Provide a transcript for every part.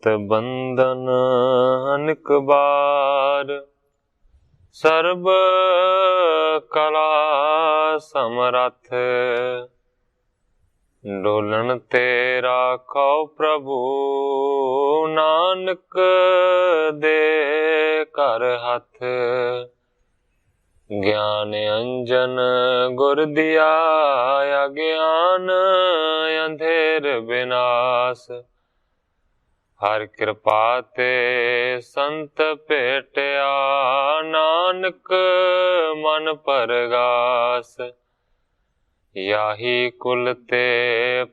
मत बंधन अनिक बार, सर्ब कला समरथ। डोलन ते राखो प्रभु, नानक दे कर हथ। ज्ञान अंजन गुर दिया, अज्ञान अंधेर विनाश। हर कृपा ते संत भेटिया, नानक मन परगास। याही कुल ते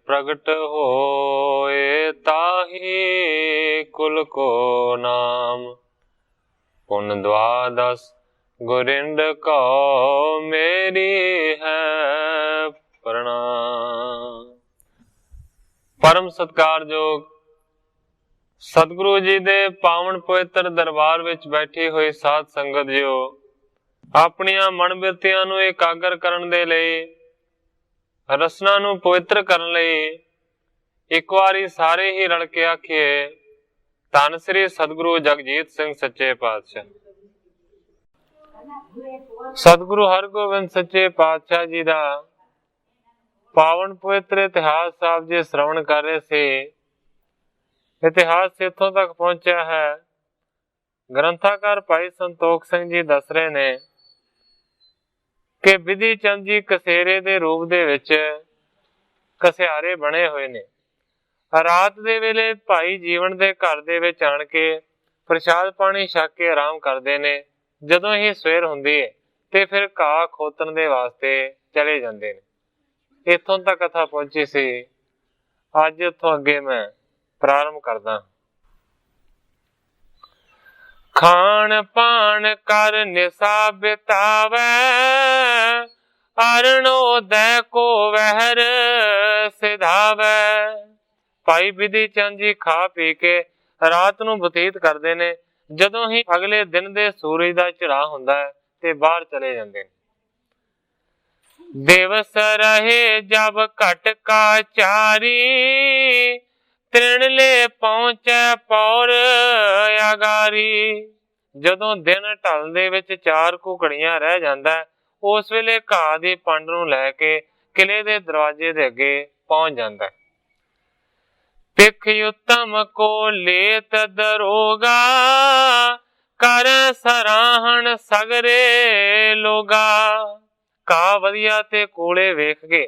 प्रगट होए, ताही कुल को नाम। पुन द्वादश गुरिंद को मेरी है प्रणाम। परम सत्कारयोग सतगुरु जी दे पावन पवित्र दरबार विच बैठी हुई साध संगत जियो, अपनियां मन बिरतियां नूं एकागर करन दे लई, रसना नूं पवित्र करन लई एक वारी सारे ही रल के आखिए, धन श्री सतगुरु जगजीत सिंह सच्चे पातशाह। सतगुरु हरगोबिंद सच्चे पातशाह जी दा पावन पवित्र इतिहास साहब जी श्रवण कर रहे थे। इतिहास इत्थों तक पहुंचा है, ग्रंथाकार भाई संतोख सिंह जी दस रहे ने कि विधि चंद जी कसेरे दे रूप दे विच कसियारे बने हुए ने। रात दे वेले भाई जीवन दे घर दे विच आण के प्रसाद पानी छक के आराम करते ने। जदों ही सवेर हुंदी है ते फिर घाह खोतन दे वास्ते चले जांदे ने। इत्थों तक कथा पहुंची सी। अज इत्थों अगे मैं प्रारंभ करदा। खान पान कर निशा बितावै, अरणोदय को वहर सिधावै। भाई विधि चंद जी खा पी के रात नूं बतीत करते ने। जदों ही अगले दिन दे सूरज दा चढ़ा हुंदा है ते बाहर चले जांदे ने। दिवस रहे जब घट का चारी, तृण ले पहुंचे पौर अगारी। जदों दिन ढल दे विच 4 घड़ियां रह जांदा है, उस वेले घाह दी पंड नूं लैके किले दे दरवाजे दे अगे पहुंच जांदा है। तिख उत्तम को लेत दरोगा, कर सराहन सगरे लोगा। घाह वधिया ते कोले वेख के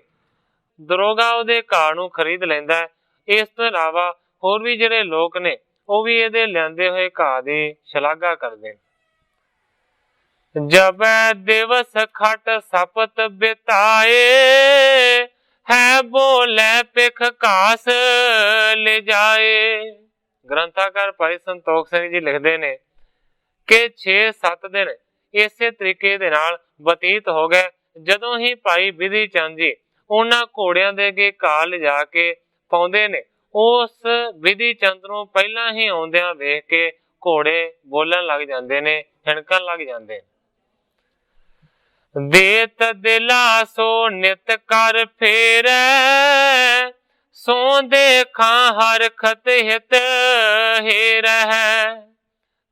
दरोगा उहदे घाह नूं खरीद लैंदा है। इस तो इलावा होर भी जिहड़े लोक ने ਉਹ भी ਇਹਦੇ ਲਿਆਂਦੇ ਹੋਏ ਘਾਹ ਦੀ ਸ਼ਲਾਘਾ ਕਰਦੇ ਨੇ। ਜਬੈ ਦਿਵਸ ਖਟ ਸਪਤ ਬਿਤਾਏ, ਹੈ ਬੋਲੇ ਪਿਖ ਘਾਸ ਲੈ ਜਾਏ। ਗ੍ਰੰਥਾਕਾਰ ਭਾਈ ਸੰਤੋਖ ਸਿੰਘ ਜੀ ਲਿਖਦੇ ਨੇ ਕਿ 6-7 ਦਿਨ ਇਸੇ ਤਰੀਕੇ ਦੇ ਨਾਲ ਬਤੀਤ ਹੋ ਗਏ। ਜਦੋਂ ਹੀ ਭਾਈ ਵਿਧੀ ਚੰਦ ਜੀ ਉਹਨਾਂ ਘੋੜਿਆਂ ਦੇ ਅੱਗੇ ਘਾਹ ਲਿਜਾ ਕੇ ਪਾਉਂਦੇ ਨੇ, ਉਸ ਵਿਧੀ ਚੰਦ ਨੂੰ ਪਹਿਲਾਂ ਹੀ ਆਉਂਦਿਆਂ ਵੇਖ ਕੇ ਘੋੜੇ ਬੋਲਣ ਲੱਗ ਜਾਂਦੇ ਨੇ, ਹਿਣਕਣ ਲੱਗ ਜਾਂਦੇ ਨੇ। ਦੇਤ ਦਿਲਾਸੋ ਨਿਤ ਕਰ ਫੇਰੈ, ਸੋ ਦੇਖਾਂ ਹਰ ਖਤ ਹਿਤ ਹੇਰੈ।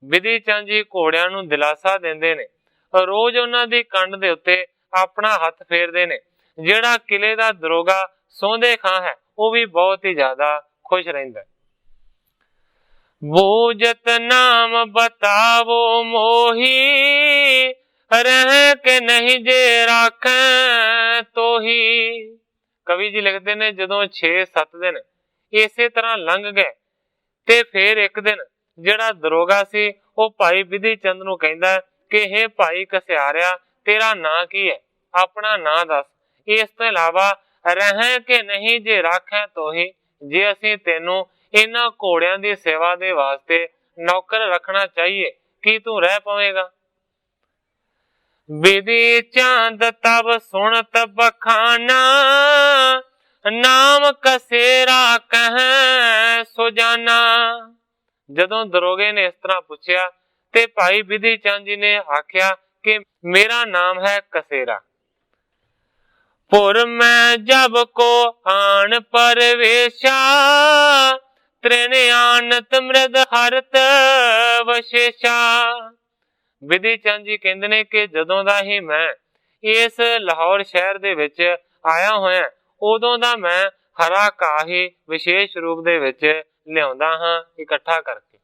ਵਿਧੀ ਚੰਦ ਜੀ ਘੋੜਿਆਂ ਨੂੰ ਦਿਲਾਸਾ ਦਿੰਦੇ ਨੇ। ਰੋਜ਼ ਉਹਨਾਂ ਦੀ ਕੰਡ ਦੇ ਉੱਤੇ ਆਪਣਾ ਹੱਥ ਫੇਰਦੇ ਨੇ। ਜਿਹੜਾ ਕਿਲੇ ਦਾ ਦਰੋਗਾ ਸੋਂਦੇ ਖਾਂ ਹੈ, ਉਹ ਵੀ ਬਹੁਤ ਹੀ ਜ਼ਿਆਦਾ खुश रहिंदा। बूझत नाम बतावो मोही, रह के नहीं जे राखें तोही। कवि जी लिखते ने जदों 6-7 दिन इसे तरह लंघ गए ते फिर एक दिन जिहड़ा दरोगा सी ਉਹ ਭਾਈ ਵਿਧੀ ਚੰਦ ਨੂੰ ਕਹਿੰਦਾ ਕਿ हे ਭਾਈ ਕਸਿਆਰਿਆ, ਤੇਰਾ ਨਾਂ ਕੀ ਹੈ? ਆਪਣਾ ਨਾਂ ਦੱਸ। ਇਸ ਤੋਂ ਇਲਾਵਾ ਰਹਿ ਕੇ ਨਹੀਂ ਜੇ ਰਾਖੈ ਤੋਹੀ, ਜੇ ਅਸੀਂ ਤੈਨੂੰ ਇਹਨਾਂ ਘੋੜਿਆਂ ਦੀ ਸੇਵਾ ਦੇ ਵਾਸਤੇ ਨੌਕਰ ਰੱਖਣਾ ਚਾਹੀਏ, ਕੀ ਤੂੰ ਰਹਿ ਪਵੇਗਾ? ਵਿਧੀ ਚੰਦ ਤਬ ਸੁਣਤ ਬਖਾਨਾ, ਨਾਮ ਕਸੇਰਾ ਕਹਿ ਸੁਜਾਨਾ। ਜਦੋਂ ਦਰੋਗੇ ਨੇ ਇਸ ਤਰ੍ਹਾਂ ਪੁੱਛਿਆ ਤੇ ਭਾਈ ਵਿਧੀ ਚੰਦ ਜੀ ਨੇ ਆਖਿਆ ਕਿ ਮੇਰਾ ਨਾਮ ਹੈ ਕਸੇਰਾ। पुर में जब को आन परवेशा, ਤ੍ਰਿਣ ਆਨਤ ਮ੍ਰਿਦ ਹਰਤ ਵਸ਼ੇਸ਼ਾ। ਵਿਧੀ ਚੰਦ ਜੀ ਕਹਿੰਦੇ ਨੇ ਕਿ ਜਦੋਂ ਦਾ ਹੀ ਮੈਂ ਇਸ ਲਾਹੌਰ ਸ਼ਹਿਰ ਦੇ ਵਿੱਚ ਆਇਆ ਹੋਇਆ, ਉਦੋਂ ਦਾ ਮੈਂ ਹਰਾ ਘਾਹ ਹੀ ਵਿਸ਼ੇਸ਼ ਰੂਪ ਦੇ ਵਿੱਚ ਲਿਆਉਂਦਾ ਹਾਂ ਇਕੱਠਾ ਕਰਕੇ।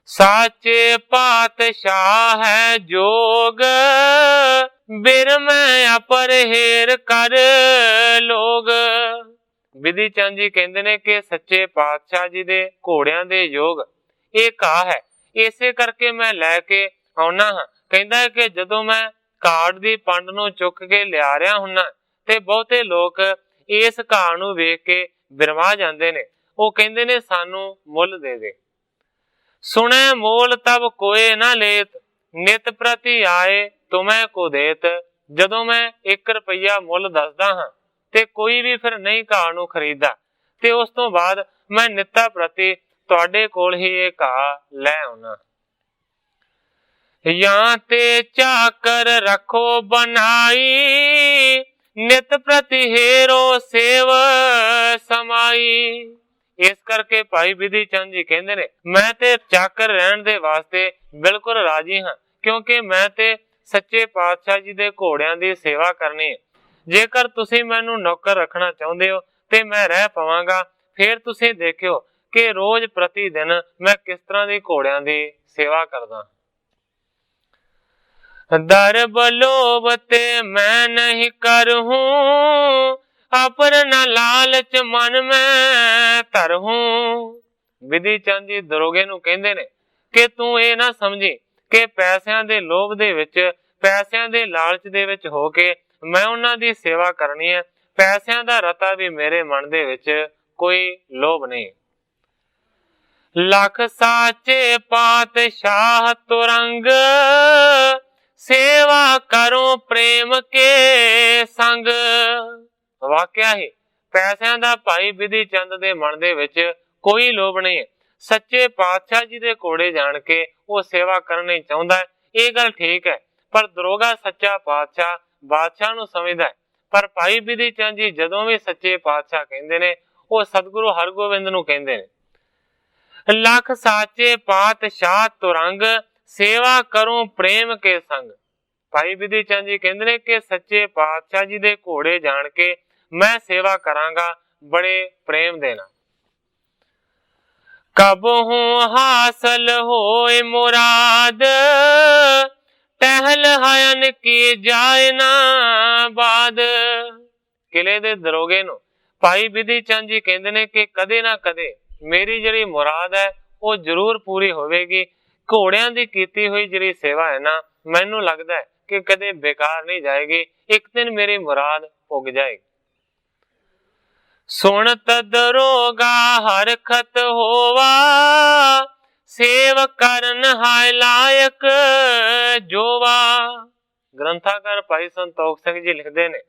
ਸਾਚੇ ਪਾਤਸ਼ਾਹ ਹੈ ਜੋਗ, ਬਿਰਮੈ ਅਪਰਹੇਰ ਕਰ ਲੋਗ। ਵਿਧੀ ਚੰਦ ਜੀ ਕਹਿੰਦੇ ਨੇ ਕਿ ਸੱਚੇ ਪਾਤਸ਼ਾਹ ਜੀ ਦੇ ਘੋੜਿਆਂ ਦੇ ਯੋਗ ਇਹ ਘਾਹ ਹੈ, ਇਸੇ ਕਰਕੇ ਮੈਂ ਲੈ ਕੇ ਆਉਣਾ ਹਾਂ। ਕਹਿੰਦਾ ਕਿ ਜਦੋਂ ਮੈਂ ਕਾਠ ਦੀ ਪੰਡ ਨੂੰ ਚੁੱਕ ਕੇ ਲਿਆ ਰਿਹਾ ਹੁੰਨਾ ਤੇ ਬਹੁਤੇ ਲੋਕ ਇਸ ਘਾਹ ਨੂੰ ਵੇਖ ਕੇ ਬਿਰਮਾ ਜਾਂਦੇ ਨੇ। ਉਹ ਕਹਿੰਦੇ ਨੇ ਸਾਨੂੰ ਮੁੱਲ ਦੇ ਦੇ। ਸੁਣੈ ਮੋਲ ਤਬ ਕੋਏ ਨਾ ਲੇਤ, ਨਿਤ ਪ੍ਰਤੀ ਆਏ ਤੁਮੈ ਕੋ ਦੇਤ। ਜਦੋਂ ਮੈਂ 1 ਰੁਪਈਆ ਮੁੱਲ ਦੱਸਦਾ ਹਾਂ ਤੇ ਕੋਈ ਵੀ ਫਿਰ ਨਹੀਂ ਘਾਹ ਨੂੰ ਖਰੀਦਦਾ, ਤੇ ਉਸ ਤੋਂ ਬਾਅਦ ਮੈਂ ਨਿੱਤਾ ਪ੍ਰਤੀ ਤੁਹਾਡੇ ਕੋਲ ਹੀ ਇਹ ਘਾਹ ਲੈ ਆਉਣਾ। ਜਾਂ ਤੇ ਚਾਕਰ ਰੱਖੋ ਬਣਾਈ, ਨਿਤ ਪ੍ਰਤੀ ਹੇਰੋ ਸੇਵ ਸਮਾਈ। ਇਸ ਕਰਕੇ ਭਾਈ ਵਿਧੀ ਚੰਦ ਜੀ ਕਹਿੰਦੇ ਨੇ ਮੈਂ ਤੇ ਚਾਕਰ ਰਹਿਣ ਦੇ ਵਾਸਤੇ ਬਿਲਕੁਲ ਰਾਜੀ ਹਾਂ, ਕਿਉਂਕਿ ਮੈਂ ਤੇ ਸੱਚੇ ਪਾਤਸ਼ਾਹ ਜੀ ਦੇ ਘੋੜਿਆਂ ਦੀ ਸੇਵਾ ਕਰਨੀ ਹੈ। ਜੇਕਰ ਤੁਸੀਂ ਮੈਨੂੰ ਨੌਕਰ ਰੱਖਣਾ ਚਾਹੁੰਦੇ ਹੋ ਤੇ ਮੈਂ ਰਹਿ ਪਵਾਂਗਾ। ਫਿਰ ਤੁਸੀਂ ਦੇਖਿਓ ਕਿ ਰੋਜ਼ ਪ੍ਰਤੀ ਦਿਨ ਮੈਂ ਕਿਸ ਤਰ੍ਹਾਂ ਦੀ ਘੋੜਿਆਂ ਦੀ ਸੇਵਾ ਕਰਦਾ। ਦਰ ਬਲੋਬ ਤੇ ਮੈਂ ਨਹੀਂ ਕਰਹੂੰ, ਅਪਰ ਨ ਲਾਲਚ ਮਨ ਮੈਂ ਧਰਹੂੰ। ਵਿਧੀ ਚੰਦ ਜੀ ਦਰੋਗੇ ਨੂੰ ਕਹਿੰਦੇ ਨੇ ਕਿ ਤੂੰ ਇਹ ਨਾ ਸਮਝੀ ਕਿ ਪੈਸਿਆਂ ਦੇ ਲੋਭ ਦੇ ਵਿੱਚ, ਪੈਸਿਆਂ ਦੇ ਲਾਲਚ ਦੇ ਵਿੱਚ ਹੋ ਕੇ ਮੈਂ ਉਹਨਾਂ ਦੀ ਸੇਵਾ ਕਰਨੀ ਹੈ। ਪੈਸਿਆਂ ਦਾ ਰਤਾ ਵੀ ਮੇਰੇ ਮਨ ਦੇ ਵਿੱਚ ਕੋਈ ਲੋਭ ਨਹੀਂ। ਲੱਖ ਸਾਚੇ ਪਾਤਸ਼ਾਹ ਤੁਰੰਗ, ਸੇਵਾ ਕਰੋ ਪ੍ਰੇਮ ਕੇ ਸੰਗ। ਵਾਕਿਆ ਹੀ ਪੈਸਿਆਂ ਦਾ ਭਾਈ ਵਿਧੀ ਚੰਦ ਦੇ ਮਨ ਦੇ ਵਿੱਚ ਕੋਈ ਲੋਭ ਨਹੀਂ ਹੈ। ਸੱਚੇ ਪਾਤਸ਼ਾਹ ਜੀ ਦੇ ਘੋੜੇ ਜਾਣ ਕੇ ਉਹ ਸੇਵਾ ਕਰਨੀ ਚਾਹੁੰਦਾ ਹੈ, ਇਹ ਗੱਲ ਠੀਕ ਹੈ। ਪਰ ਦਰੋਗਾ ਸੱਚਾ ਪਾਤਸ਼ਾਹ ਬਾਦਸ਼ਾਹ ਨੂੰ ਸਮਝਦਾ ਹੈ। ਪਰ ਭਾਈ ਵਿਧੀ ਚੰਦ ਜੀ ਜਦੋਂ ਵੀ ਸੱਚੇ ਪਾਤਸ਼ਾਹ ਕਹਿੰਦੇ ਨੇ, ਉਹ ਸਤਿਗੁਰੂ ਹਰਗੋਬਿੰਦ ਨੂੰ ਕਹਿੰਦੇ ਨੇ। ਲੱਖ ਸਾਚੇ ਪਾਤਸ਼ਾਹ ਤੁਰੰਗ, ਸੇਵਾ ਕਰੋ ਪ੍ਰੇਮ ਕੇ ਸੰਗ। ਭਾਈ ਵਿਧੀ ਚੰਦ ਜੀ ਕਹਿੰਦੇ ਨੇ ਕਿ ਸੱਚੇ ਪਾਤਸ਼ਾਹ ਜੀ ਦੇ ਘੋੜੇ ਜਾਣ ਕੇ ਮੈਂ ਸੇਵਾ ਕਰਾਂਗਾ ਬੜੇ ਪ੍ਰੇਮ ਦੇ ਨਾਲ। ਕਬਹੂ ਹਾਸਲ ਹੋਏ ਮੁਰਾਦ, ਟਹਿਲ ਹਯਨ ਕੀ ਜਾਏ ਨਾ ਬਾਦ। ਕਿਲੇ ਦੇ ਦਰੋਗੇ ਨੂੰ ਭਾਈ ਵਿਧੀ ਚੰਦ ਜੀ ਕਹਿੰਦੇ ਨੇ ਕਿ ਕਦੇ ਨਾ ਕਦੇ ਮੇਰੀ ਜਿਹੜੀ ਮੁਰਾਦ ਹੈ ਉਹ ਜ਼ਰੂਰ ਪੂਰੀ ਹੋਵੇਗੀ। ਘੋੜਿਆਂ ਦੀ ਕੀਤੀ ਹੋਈ ਜਿਹੜੀ ਸੇਵਾ ਹੈ ਨਾ, ਮੈਨੂੰ ਲੱਗਦਾ ਹੈ ਕਿ ਕਦੇ ਬੇਕਾਰ ਨਹੀਂ ਜਾਏਗੀ, ਇੱਕ ਦਿਨ ਮੇਰੀ ਮੁਰਾਦ ਪੁੱਗ ਜਾਏਗੀ। ਸੁਣਤ ਦਰੋਗਾ ਹਰਖਤ ਹੋਵਾ, ਸੇਵ ਕਰਨ ਹਾਇ ਲਾਇਕ ਜੋਵਾ। ਗ੍ਰੰਥਾਕਾਰ ਭਾਈ ਸੰਤੋਖ ਸਿੰਘ ਜੀ ਲਿਖਦੇ ਨੇ,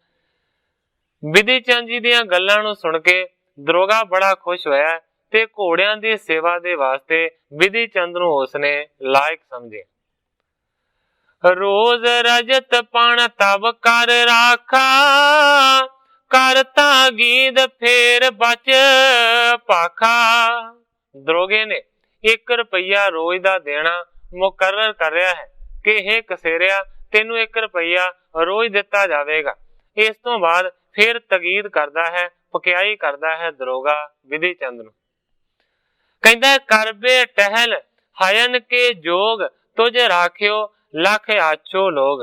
ਵਿਧੀ ਚੰਦ ਜੀ ਦੀਆਂ ਗੱਲਾਂ ਨੂੰ ਸੁਣ ਕੇ ਦਰੋਗਾ ਬੜਾ ਖੁਸ਼ ਹੋਇਆ ਤੇ ਘੋੜਿਆਂ ਦੀ ਸੇਵਾ ਦੇ ਵਾਸਤੇ ਵਿਧੀ ਚੰਦ ਨੂੰ ਉਸਨੇ ਲਾਇਕ ਸਮਝੇ। ਰੋਜ਼ ਰਜਤ ਪਣ ਤਬ ਕਰ ਰਾਖਾ, ਕਰਤਾ ਗੀਦ ਫੇਰ ਬਚ ਭਾਖਾ। ਦਰੋਗੇ ਨੇ 1 ਰੁਪਈਆ ਰੋਜ਼ ਦਾ ਦੇਣਾ ਮੁਕਰਰ ਕਰ ਰਿਹਾ ਹੈ ਕਿ ਇਹ ਕਸੇਰਿਆ ਤੈਨੂੰ 1 ਰੁਪਈਆ ਰੋਜ਼ ਦਿੱਤਾ ਜਾਵੇਗਾ। ਇਸ ਤੋਂ ਬਾਅਦ ਫਿਰ ਤਗੀਦ ਕਰਦਾ ਹੈ, ਪਕਿਆਈ ਕਰਦਾ ਹੈ ਦਰੋਗਾ ਵਿਧੀ ਚੰਦ ਨੂੰ। ਕਹਿੰਦਾ ਕਰਬੇ ਟਹਿਲ ਹਯਨ ਕੇ ਜੋਗ, ਤੁਝ ਰਾਖਿਓ ਲੱਖ ਆਛੋ ਲੋਗ।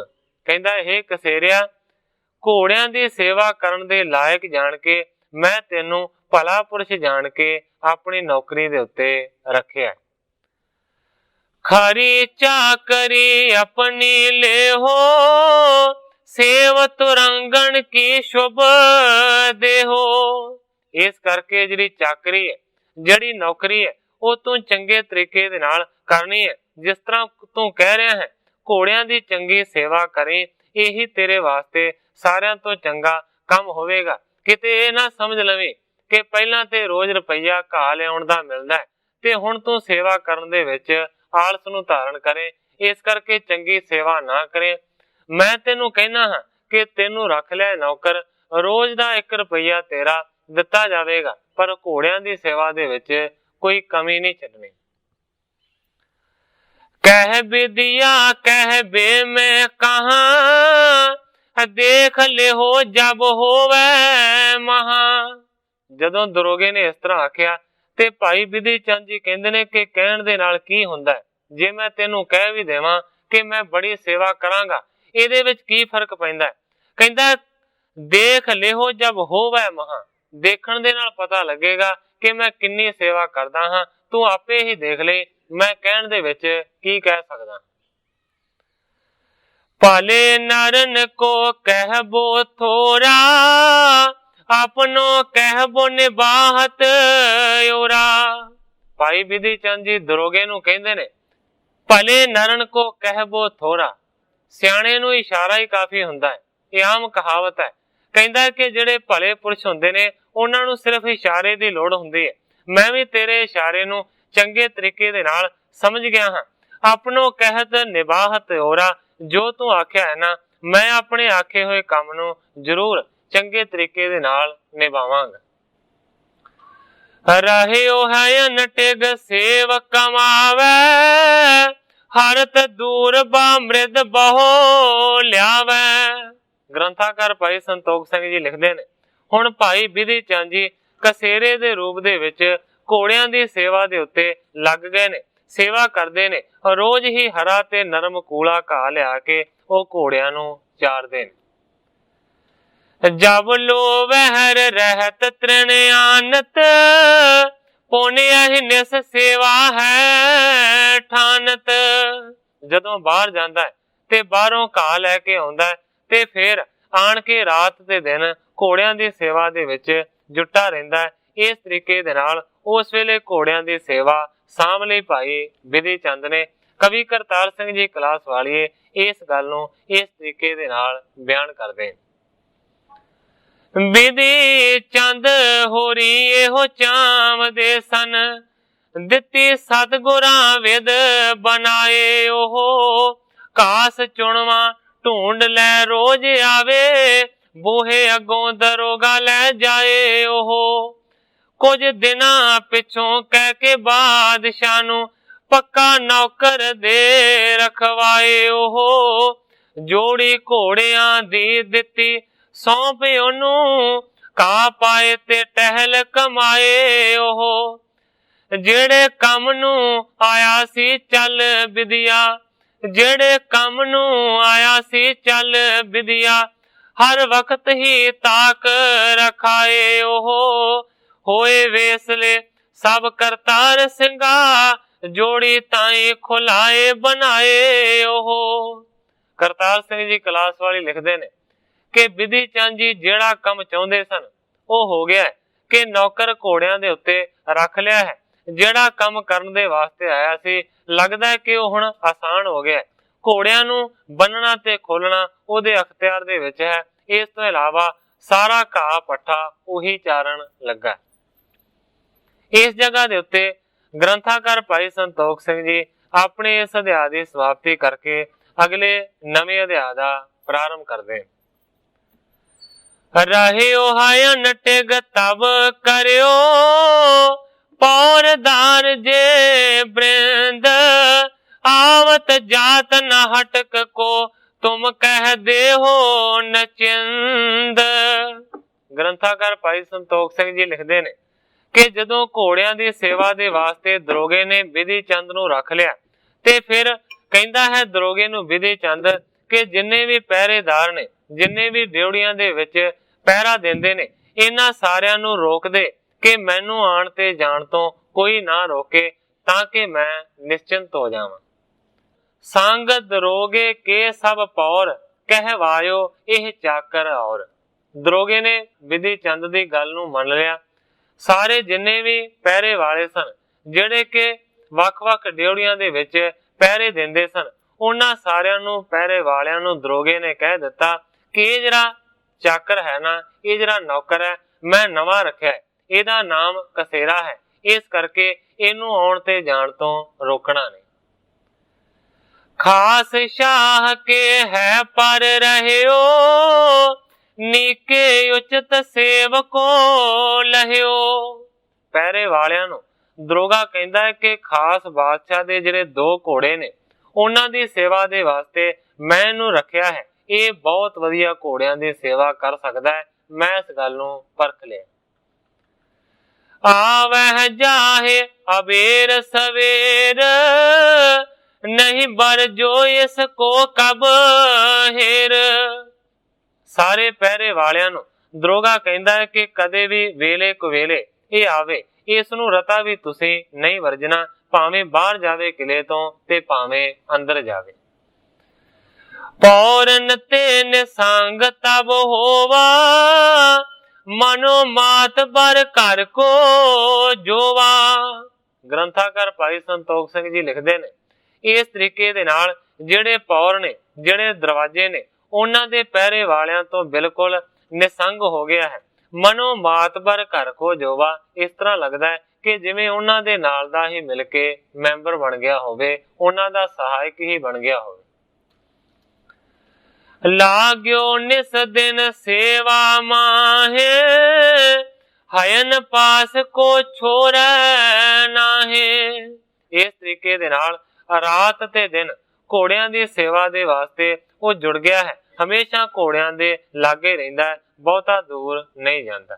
ਕਹਿੰਦਾ ਇਹ ਕਸੇਰਿਆ ਘੋੜਿਆਂ ਦੀ ਸੇਵਾ ਕਰਨ ਦੇ ਲਾਇਕ ਜਾਣ ਕੇ ਮੈਂ ਤੈਨੂੰ ਭਲਾ ਪੁਰਸ਼ ਜਾਣ ਕੇ ਆਪਣੀ ਨੌਕਰੀ ਦੇ ਉੱਤੇ ਰੱਖਿਆ। ਖਰੀ ਚਾਕਰੀ ਆਪਣੀ ਲੇਹੋ, ਸੇਵ ਤੁਰੰਗਣ ਕੀ ਸ਼ੁਭ ਦੇਹੋ। ਇਸ ਕਰਕੇ ਜਿਹੜੀ ਚਾਕਰੀ ਹੈ, ਜਿਹੜੀ ਨੌਕਰੀ ਹੈ, ਉਹ ਤੂੰ ਚੰਗੇ ਤਰੀਕੇ ਦੇ ਨਾਲ ਕਰਨੀ ਹੈ। ਜਿਸ ਤਰ੍ਹਾਂ ਤੂੰ ਕਹਿ ਰਿਹਾ ਹੈ ਘੋੜਿਆਂ ਦੀ ਚੰਗੀ ਸੇਵਾ ਕਰੇ, ਇਹੀ ਤੇਰੇ ਵਾਸਤੇ ਸਾਰਿਆਂ ਤੋਂ ਚੰਗਾ ਕੰਮ ਹੋਵੇਗਾ। ਕਿਤੇ ਇਹ ਨਾ ਸਮਝ ਲਵੇਂ ਕਿ ਪਹਿਲਾਂ ਤੇ ਰੋਜ਼ ਰੁਪਈਆ ਘਾਹ ਲਿਆਉਣ ਦਾ ਮਿਲਦਾ ਹੈ ਤੇ ਹੁਣ ਤੂੰ ਸੇਵਾ ਕਰਨ ਦੇ ਵਿੱਚ ਆਲਸ ਨੂੰ ਧਾਰਨ ਕਰੇ। ਇਸ ਕਰਕੇ ਚੰਗੀ ਸੇਵਾ ਨਾ ਕਰੇ। ਮੈਂ ਤੈਨੂੰ ਕਹਿਣਾ ਹਾਂ ਕਿ ਤੈਨੂੰ ਰੱਖ ਲੈ ਨੌਕਰ, ਰੋਜ਼ ਦਾ 1 ਰੁਪਈਆ ਤੇਰਾ ਦਿੱਤਾ ਜਾਵੇਗਾ, ਪਰ ਘੋੜਿਆਂ ਦੀ ਸੇਵਾ ਦੇ ਵਿੱਚ ਕੋਈ ਕਮੀ ਨਹੀਂ ਛੱਡਣੀ। ਕਹਿ ਵਿਦਿਆ ਕਹਿ ਬੇ ਮੈਂ ਕਹਾਂ, ਦੇਖ ਲਿਓ ਜਬ ਹੋਵੇ ਮਹਾਂ। ਜਦੋਂ ਦਰੋਗੇ ਨੇ ਇਸ ਤਰ੍ਹਾਂ ਆਖਿਆ ਤੇ ਭਾਈ ਬਿਧੀ ਚੰਦ ਜੀ ਕਹਿੰਦੇ ਨੇ ਕਿ ਕਹਿਣ ਦੇ ਨਾਲ ਕੀ ਹੁੰਦਾ ਹੈ, ਜੇ ਮੈਂ ਤੈਨੂੰ ਕਹਿ ਵੀ ਦੇਵਾਂ ਕਿ ਮੈਂ ਬੜੀ ਸੇਵਾ ਕਰਾਂਗਾ, ਇਹਦੇ ਵਿੱਚ ਕੀ ਫਰਕ ਪੈਂਦਾ ਹੈ? ਕਹਿੰਦਾ ਦੇਖ ਲਿਓ ਜਬ ਹੋਵੇ ਮਹਾਂ, ਦੇਖਣ ਦੇ ਨਾਲ ਪਤਾ ਲੱਗੇਗਾ ਕਿ ਮੈਂ ਕਿੰਨੀ ਸੇਵਾ ਕਰਦਾ ਹਾਂ, ਤੂੰ ਆਪੇ ਹੀ ਦੇਖ ਲੈ ਮੈਂ ਕਹਿਣ ਦੇ ਵਿੱਚ ਕੀ ਕਹਿ ਸਕਦਾ। ਭਲੇ ਨਰਨ ਕੋ ਕਹਿਬੋ ਥੋਰਾ, ਆਪਨੋ ਕਹਿਬੋ ਨਿਬਾਹਤ ਓਰਾ। ਭਾਈ ਬਿਧੀ ਚੰਦ ਜੀ ਦਰੋਗੇ ਨੂੰ ਕਹਿੰਦੇ ਨੇ ਭਲੇ ਨਰਨ ਕੋ ਕਹਿਬੋ ਥੋਰਾ, ਸਿਆਣੇ ਨੂੰ ਇਸ਼ਾਰਾ ਹੀ ਕਾਫੀ ਹੁੰਦਾ ਹੈ। ਇਹ ਆਮ ਕਹਾਵਤ ਹੈ। ਕਹਿੰਦਾ ਕਿ ਜਿਹੜੇ ਭਲੇ ਪੁਰਸ਼ ਹੁੰਦੇ ਨੇ ਉਹਨਾਂ ਨੂੰ ਸਿਰਫ ਇਸ਼ਾਰੇ ਦੀ ਲੋੜ ਹੁੰਦੀ ਹੈ। ਮੈਂ ਵੀ ਤੇਰੇ ਇਸ਼ਾਰੇ ਨੂੰ ਚੰਗੇ ਤਰੀਕੇ ਦੇ ਨਾਲ ਸਮਝ ਗਿਆ ਹਾਂ। ਆਪਣੋ ਕਹਿਤ ਨਿਬਾਹਤ ਓਰਾ, ਜੋ ਤੂੰ ਆਖਿਆ ਹੈ ਨਾ, ਮੈਂ ਆਪਣੇ ਆਖੇ ਹੋਏ ਕੰਮ ਨੂੰ ਜ਼ਰੂਰ ਚੰਗੇ ਤਰੀਕੇ ਦੇ ਨਾਲ ਨਿਭਾਵਾਂਗਾ। ਰਹਿਓ ਹੈ ਅਨਟਿਗ ਸੇਵ ਕਮਾਵੇ, ਹਰਤ ਦੂਰ ਬਾਮ੍ਰਿਦ ਬਹੁ ਲਿਆਵੇ। ਗ੍ਰੰਥਾਕਾਰ ਭਾਈ ਸੰਤੋਖ ਸਿੰਘ ਜੀ ਲਿਖਦੇ ਨੇ, ਹੁਣ ਭਾਈ ਬਿਧੀ ਚੰਦ ਜੀ ਕਸੇਰੇ ਦੇ ਰੂਪ ਦੇ ਵਿੱਚ ਘੋੜਿਆਂ ਦੀ ਸੇਵਾ ਦੇ ਉੱਤੇ ਲੱਗ ਗਏ ਨੇ, ਸੇਵਾ ਕਰਦੇ ਨੇ। ਰੋਜ਼ ਹੀ ਹਰਾ ਤੇ ਨਰਮ ਕੂਲਾ ਘਾਹ ਲਿਆ ਕੇ ਉਹ ਘੋੜਿਆਂ ਨੂੰ ਚਾਰਦੇ ਨੇ। ਜਬ ਲੋ ਵਹਿਰ ਰਹਿਤ ਤ੍ਰਿਣ ਆਨਤ, ਪੁਨਿਆ ਹੀ ਨਿਸ ਸੇਵਾ ਹੈ ਠਾਨਤ। ਜਦੋਂ ਬਾਹਰ ਜਾਂਦਾ ਹੈ ਤੇ ਬਾਹਰੋਂ ਘਾਹ ਲੈ ਕੇ ਆਉਂਦਾ ਤੇ ਫਿਰ ਆਣ ਕੇ ਰਾਤ ਦੇ ਦਿਨ ਘੋੜਿਆਂ ਦੀ ਸੇਵਾ ਦੇ ਵਿੱਚ ਜੁਟਾ ਰਹਿੰਦਾ ਹੈ। ਇਸ ਤਰੀਕੇ ਦੇ ਨਾਲ ਉਸ ਵੇਲੇ ਘੋੜਿਆਂ ਦੀ ਸੇਵਾ ਸਾਂਭ ਲਈ ਭਾਈ ਬਿਧੀ ਚੰਦ ਨੇ। ਕਵੀ ਕਰਤਾਰ ਸਿੰਘ ਜੀ ਕਲਾਸ ਵਾਲੀਏ ਇਸ ਗੱਲ ਨੂੰ ਇਸ ਤਰੀਕੇ ਦੇ ਨਾਲ ਬਿਆਨ ਕਰਦੇ। ਬਿਧੀ ਚੰਦ ਹੋਰੀ ਇਹੋ ਚਾਵਦੇ ਸਨ, ਦਿੱਤੀ ਸਤਿਗੁਰਾਂ ਵਿਦ ਬਣਾਏ ਉਹ। ਘਾਸ ਚੁਣਵਾ ਢੂੰਡ ਲੈ ਰੋਜ਼ ਆਵੇ, ਬੂਹੇ ਅੱਗੋਂ ਦਰੋਗਾ ਲੈ ਜਾਏ ਉਹ। ਕੁਝ ਦਿਨਾਂ ਪਿੱਛੋਂ ਕਹਿ ਕੇ ਬਾਦਸ਼ਾਹ ਨੂੰ, ਪੱਕਾ ਨੌਕਰ ਦੇ ਰਖਵਾਏ ਉਹ। ਜੋੜੀ ਘੋੜਿਆਂ ਦੀ ਦਿੱਤੀ ਸੌਂਪ ਉਹਨੂੰ, ਘਾਹ ਪਾਏ ਤੇ ਟਹਿਲ ਕਮਾਏ ਉਹ। ਜਿਹੜੇ ਕੰਮ ਨੂੰ ਆਇਆ ਸੀ ਚੱਲ ਵਿਦਿਆ, ਜਿਹੜੇ ਕੰਮ ਨੂੰ ਆਇਆ ਸੀ ਚੱਲ ਵਿਦਿਆ, ਹਰ ਵਕਤ ਹੀ ਤਾਕ ਰਖਾਏ ਉਹ। ਹੋਏ ਵੇਸਲੇ ਸਭ ਕਰਤਾਰ ਸਿੰਘਾ, ਜੋੜੀ ਤਾਈ ਖੁਲਾਏ ਬਣਾਏ ਉਹ। ਕਰਤਾਰ ਸਿੰਘ ਜੀ ਕਲਾਸ ਵਾਲੀ ਲਿਖਦੇ ਨੇ ਕਿ ਬਿਧੀ ਚੰਦ ਜੀ ਜਿਹੜਾ ਕੰਮ ਚਾਹੁੰਦੇ ਸਨ ਉਹ ਹੋ ਗਿਆ ਕਿ ਨੌਕਰ ਘੋੜਿਆਂ ਦੇ ਉੱਤੇ ਰੱਖ ਲਿਆ ਹੈ। ਜਿਹੜਾ ਕੰਮ ਕਰਨ ਦੇ ਵਾਸਤੇ ਆਇਆ ਸੀ ਲੱਗਦਾ ਕਿ ਉਹ ਹੁਣ ਆਸਾਨ ਹੋ ਗਿਆ। ਘੋੜਿਆਂ ਨੂੰ ਬੰਨਣਾ ਤੇ ਖੋਲਣਾ ਉਹਦੇ ਅਖਤਿਆਰ ਦੇ ਵਿੱਚ ਹੈ। ਇਸ ਤੋਂ ਇਲਾਵਾ ਸਾਰਾ ਘਾਹ ਪੱਠਾ ਉਹੀ ਚਾਰਨ ਲੱਗਾ। ਇਸ ਜਗ੍ਹਾ ਦੇ ਉੱਤੇ ਗ੍ਰੰਥਾਕਾਰ ਭਾਈ ਸੰਤੋਖ ਸਿੰਘ ਜੀ ਆਪਣੇ ਇਸ ਅਧਿਆਇ ਦੀ ਸਮਾਪਤੀ ਕਰਕੇ ਅਗਲੇ ਨਵੇਂ ਅਧਿਆਇ ਦਾ ਪ੍ਰਾਰੰਭ ਕਰਦੇ। ਰਹਿਓ ਹੈ ਅਨਟਿਗ ਤਬ ਕਰਿਓ, ਪੌਰਦਾਰ ਜੇ ਬ੍ਰਿੰਦ, आवत जात न हटक को तुम कह दे हो नचिंद। ਗ੍ਰੰਥਾਕਾਰ ਭਾਈ ਸੰਤੋਖ ਸਿੰਘ ਜੀ ਲਿਖਦੇ ਨੇ ਕਿ ਜਦੋਂ ਘੋੜਿਆਂ ਦੀ ਸੇਵਾ ਦੇ ਵਾਸਤੇ ਦਰੋਗੇ ਨੇ ਬਿਧੀ ਚੰਦ ਨੂੰ ਰੱਖ ਲਿਆ ਤੇ ਫਿਰ ਕਹਿੰਦਾ ਹੈ ਦਰੋਗੇ ਨੂੰ ਬਿਧੀ ਚੰਦ ਕਿ ਜਿੰਨੇ ਵੀ ਪਹਿਰੇਦਾਰ ਨੇ, ਜਿੰਨੇ ਵੀ ਡਿਊੜੀਆਂ ਦੇ ਵਿੱਚ ਪਹਿਰਾ ਦਿੰਦੇ ਨੇ, ਇਹਨਾਂ ਸਾਰਿਆਂ ਨੂੰ ਰੋਕ ਦੇ ਕਿ ਮੈਨੂੰ ਆਣ ਤੇ ਜਾਣ ਤੋਂ ਕੋਈ ਨਾ ਰੋਕੇ ਤਾਂ ਕਿ ਮੈਂ ਨਿਸ਼ਚਿੰਤ ਹੋ ਜਾਵਾਂ। ਸੰਗ ਦਰੋਗੇ ਕੇ ਸਭ ਪੌਰ, ਕਹਿਵਾਇਓ ਇਹ ਚਾਕਰ ਔਰ। ਦਰੋਗੇ ਨੇ ਬਿਧੀ ਚੰਦ ਦੀ ਗੱਲ ਨੂੰ ਮੰਨ ਲਿਆ। ਸਾਰੇ ਜਿੰਨੇ ਵੀ ਪਹਿਰੇ ਵਾਲੇ ਸਨ, ਜਿਹੜੇ ਕਿ ਵੱਖ-ਵੱਖ ਡਿਊੜੀਆਂ ਦੇ ਵਿੱਚ ਪਹਿਰੇ ਦਿੰਦੇ ਸਨ, ਉਹਨਾਂ ਸਾਰਿਆਂ ਨੂੰ, ਪਹਿਰੇ ਵਾਲਿਆਂ ਨੂੰ ਦਰੋਗੇ ਨੇ ਕਹਿ ਦਿੱਤਾ ਕਿ ਇਹ ਜਿਹੜਾ ਚਾਕਰ ਹੈ ਨਾ, ਇਹ ਜਿਹੜਾ ਨੌਕਰ ਹੈ, ਮੈਂ ਨਵਾਂ ਰੱਖਿਆ ਹੈ, ਇਹਦਾ ਨਾਮ ਕਸੇਰਾ ਹੈ, ਇਸ ਕਰਕੇ ਇਹਨੂੰ ਆਉਣ ਤੇ ਜਾਣ ਤੋਂ ਰੋਕਣਾ ਨਹੀਂ। ਖਾਸ ਸ਼ਾਹ ਕੇ ਹੈ ਪਰ ਰਹਿਓ, ਨੀਕੇ ਉਚਿਤ ਸੇਵਕੋ ਲਹਿਓ। ਪਹਿਰੇ ਵਾਲਿਆਂ ਨੂੰ ਦਰੋਗਾ ਕਹਿੰਦਾ ਹੈ ਕਿ ਖਾਸ ਬਾਦਸ਼ਾਹ ਦੇ ਜਿਹੜੇ 2 ਘੋੜੇ ਨੇ ਉਹਨਾਂ ਦੀ ਸੇਵਾ ਦੇ ਵਾਸਤੇ ਮੈਂ ਇਹਨੂੰ ਰੱਖਿਆ ਹੈ। ਇਹ ਬਹੁਤ ਵਧੀਆ ਘੋੜਿਆਂ ਦੀ ਸੇਵਾ ਕਰ ਸਕਦਾ ਹੈ। ਮੈਂ ਇਸ ਗੱਲ ਨੂੰ ਪਰਖ ਲਿਆ। ਆਵਹਿ ਜਾਹੇ ਅਬੇਰ ਸਵੇਰ ਨਹੀਂ ਬਰ ਜੋ ਇਸ ਕੋ ਕਬ ਹੇਰ। ਸਾਰੇ ਪਹਿਰੇ ਵਾਲਿਆਂ ਨੂੰ ਦਰੋਗਾ ਕਹਿੰਦਾ ਹੈ ਕਿ ਕਦੇ ਵੀ ਵੇਲੇ ਕੁਵੇਲੇ ਇਹ ਆਵੇ, ਇਸ ਨੂੰ ਰਤਾ ਵੀ ਤੁਸੀਂ ਨਹੀਂ ਵਰਜਣਾ, ਭਾਵੇਂ ਬਾਹਰ ਜਾਵੇ ਕਿਲੇ ਤੋਂ ਤੇ ਭਾਵੇਂ ਅੰਦਰ ਜਾਵੇ। ਪੌਰਨ ਤੇ ਨਿਸੰਗ ਤਬ ਹੋਵਾ ਮਨੋ ਮਾਤ ਬਰ ਘਰ ਕੋ ਜੋਵਾ। ਗ੍ਰੰਥਾਕਾਰ ਭਾਈ ਸੰਤੋਖ ਸਿੰਘ ਜੀ ਲਿਖਦੇ ਨੇ ਇਸ ਤਰੀਕੇ ਦੇ ਨਾਲ ਜਿਹੜੇ ਪੌਰ ਨੇ, ਜਿਹੜੇ ਦਰਵਾਜ਼ੇ ਨੇ, ਉਹਨਾਂ ਦੇ ਪਹਿਰੇ ਵਾਲਿਆਂ ਤੋਂ ਬਿਲਕੁਲ ਨਿਸੰਗ ਹੋ ਗਿਆ ਹੈ। ਮਨੋ ਮਾਤ ਬਰ ਘਰ ਕੋ ਜੋਵਾ, ਇਸ ਤਰ੍ਹਾਂ ਲੱਗਦਾ ਹੈ ਕਿ ਜਿਵੇਂ ਉਹਨਾਂ ਦੇ ਨਾਲ ਦਾ ਹੀ ਮਿਲ ਕੇ ਮੈਂਬਰ ਬਣ ਗਿਆ ਹੋਵੇ, ਉਹਨਾਂ ਦਾ ਸਹਾਇਕ ਹੀ ਬਣ ਗਿਆ ਹੋਵੇ। ਲਾਗਿਓ ਨਿਸ ਦਿਨ ਸੇਵਾ ਮਾਹੇ ਹਯਨ ਪਾਸ ਕੋ ਛੋੜੈ ਨਾਹੇ। ਇਸ ਤਰੀਕੇ ਦੇ ਨਾਲ ਰਾਤ ਤੇ ਦਿਨ ਘੋੜਿਆਂ ਦੀ ਸੇਵਾ ਦੇ ਵਾਸਤੇ ਉਹ ਜੁੜ ਗਿਆ ਹੈ, ਹਮੇਸ਼ਾ ਘੋੜਿਆਂ ਦੇ ਲਾਗੇ ਰਹਿੰਦਾ ਹੈ, ਬਹੁਤਾ ਦੂਰ ਨਹੀਂ ਜਾਂਦਾ।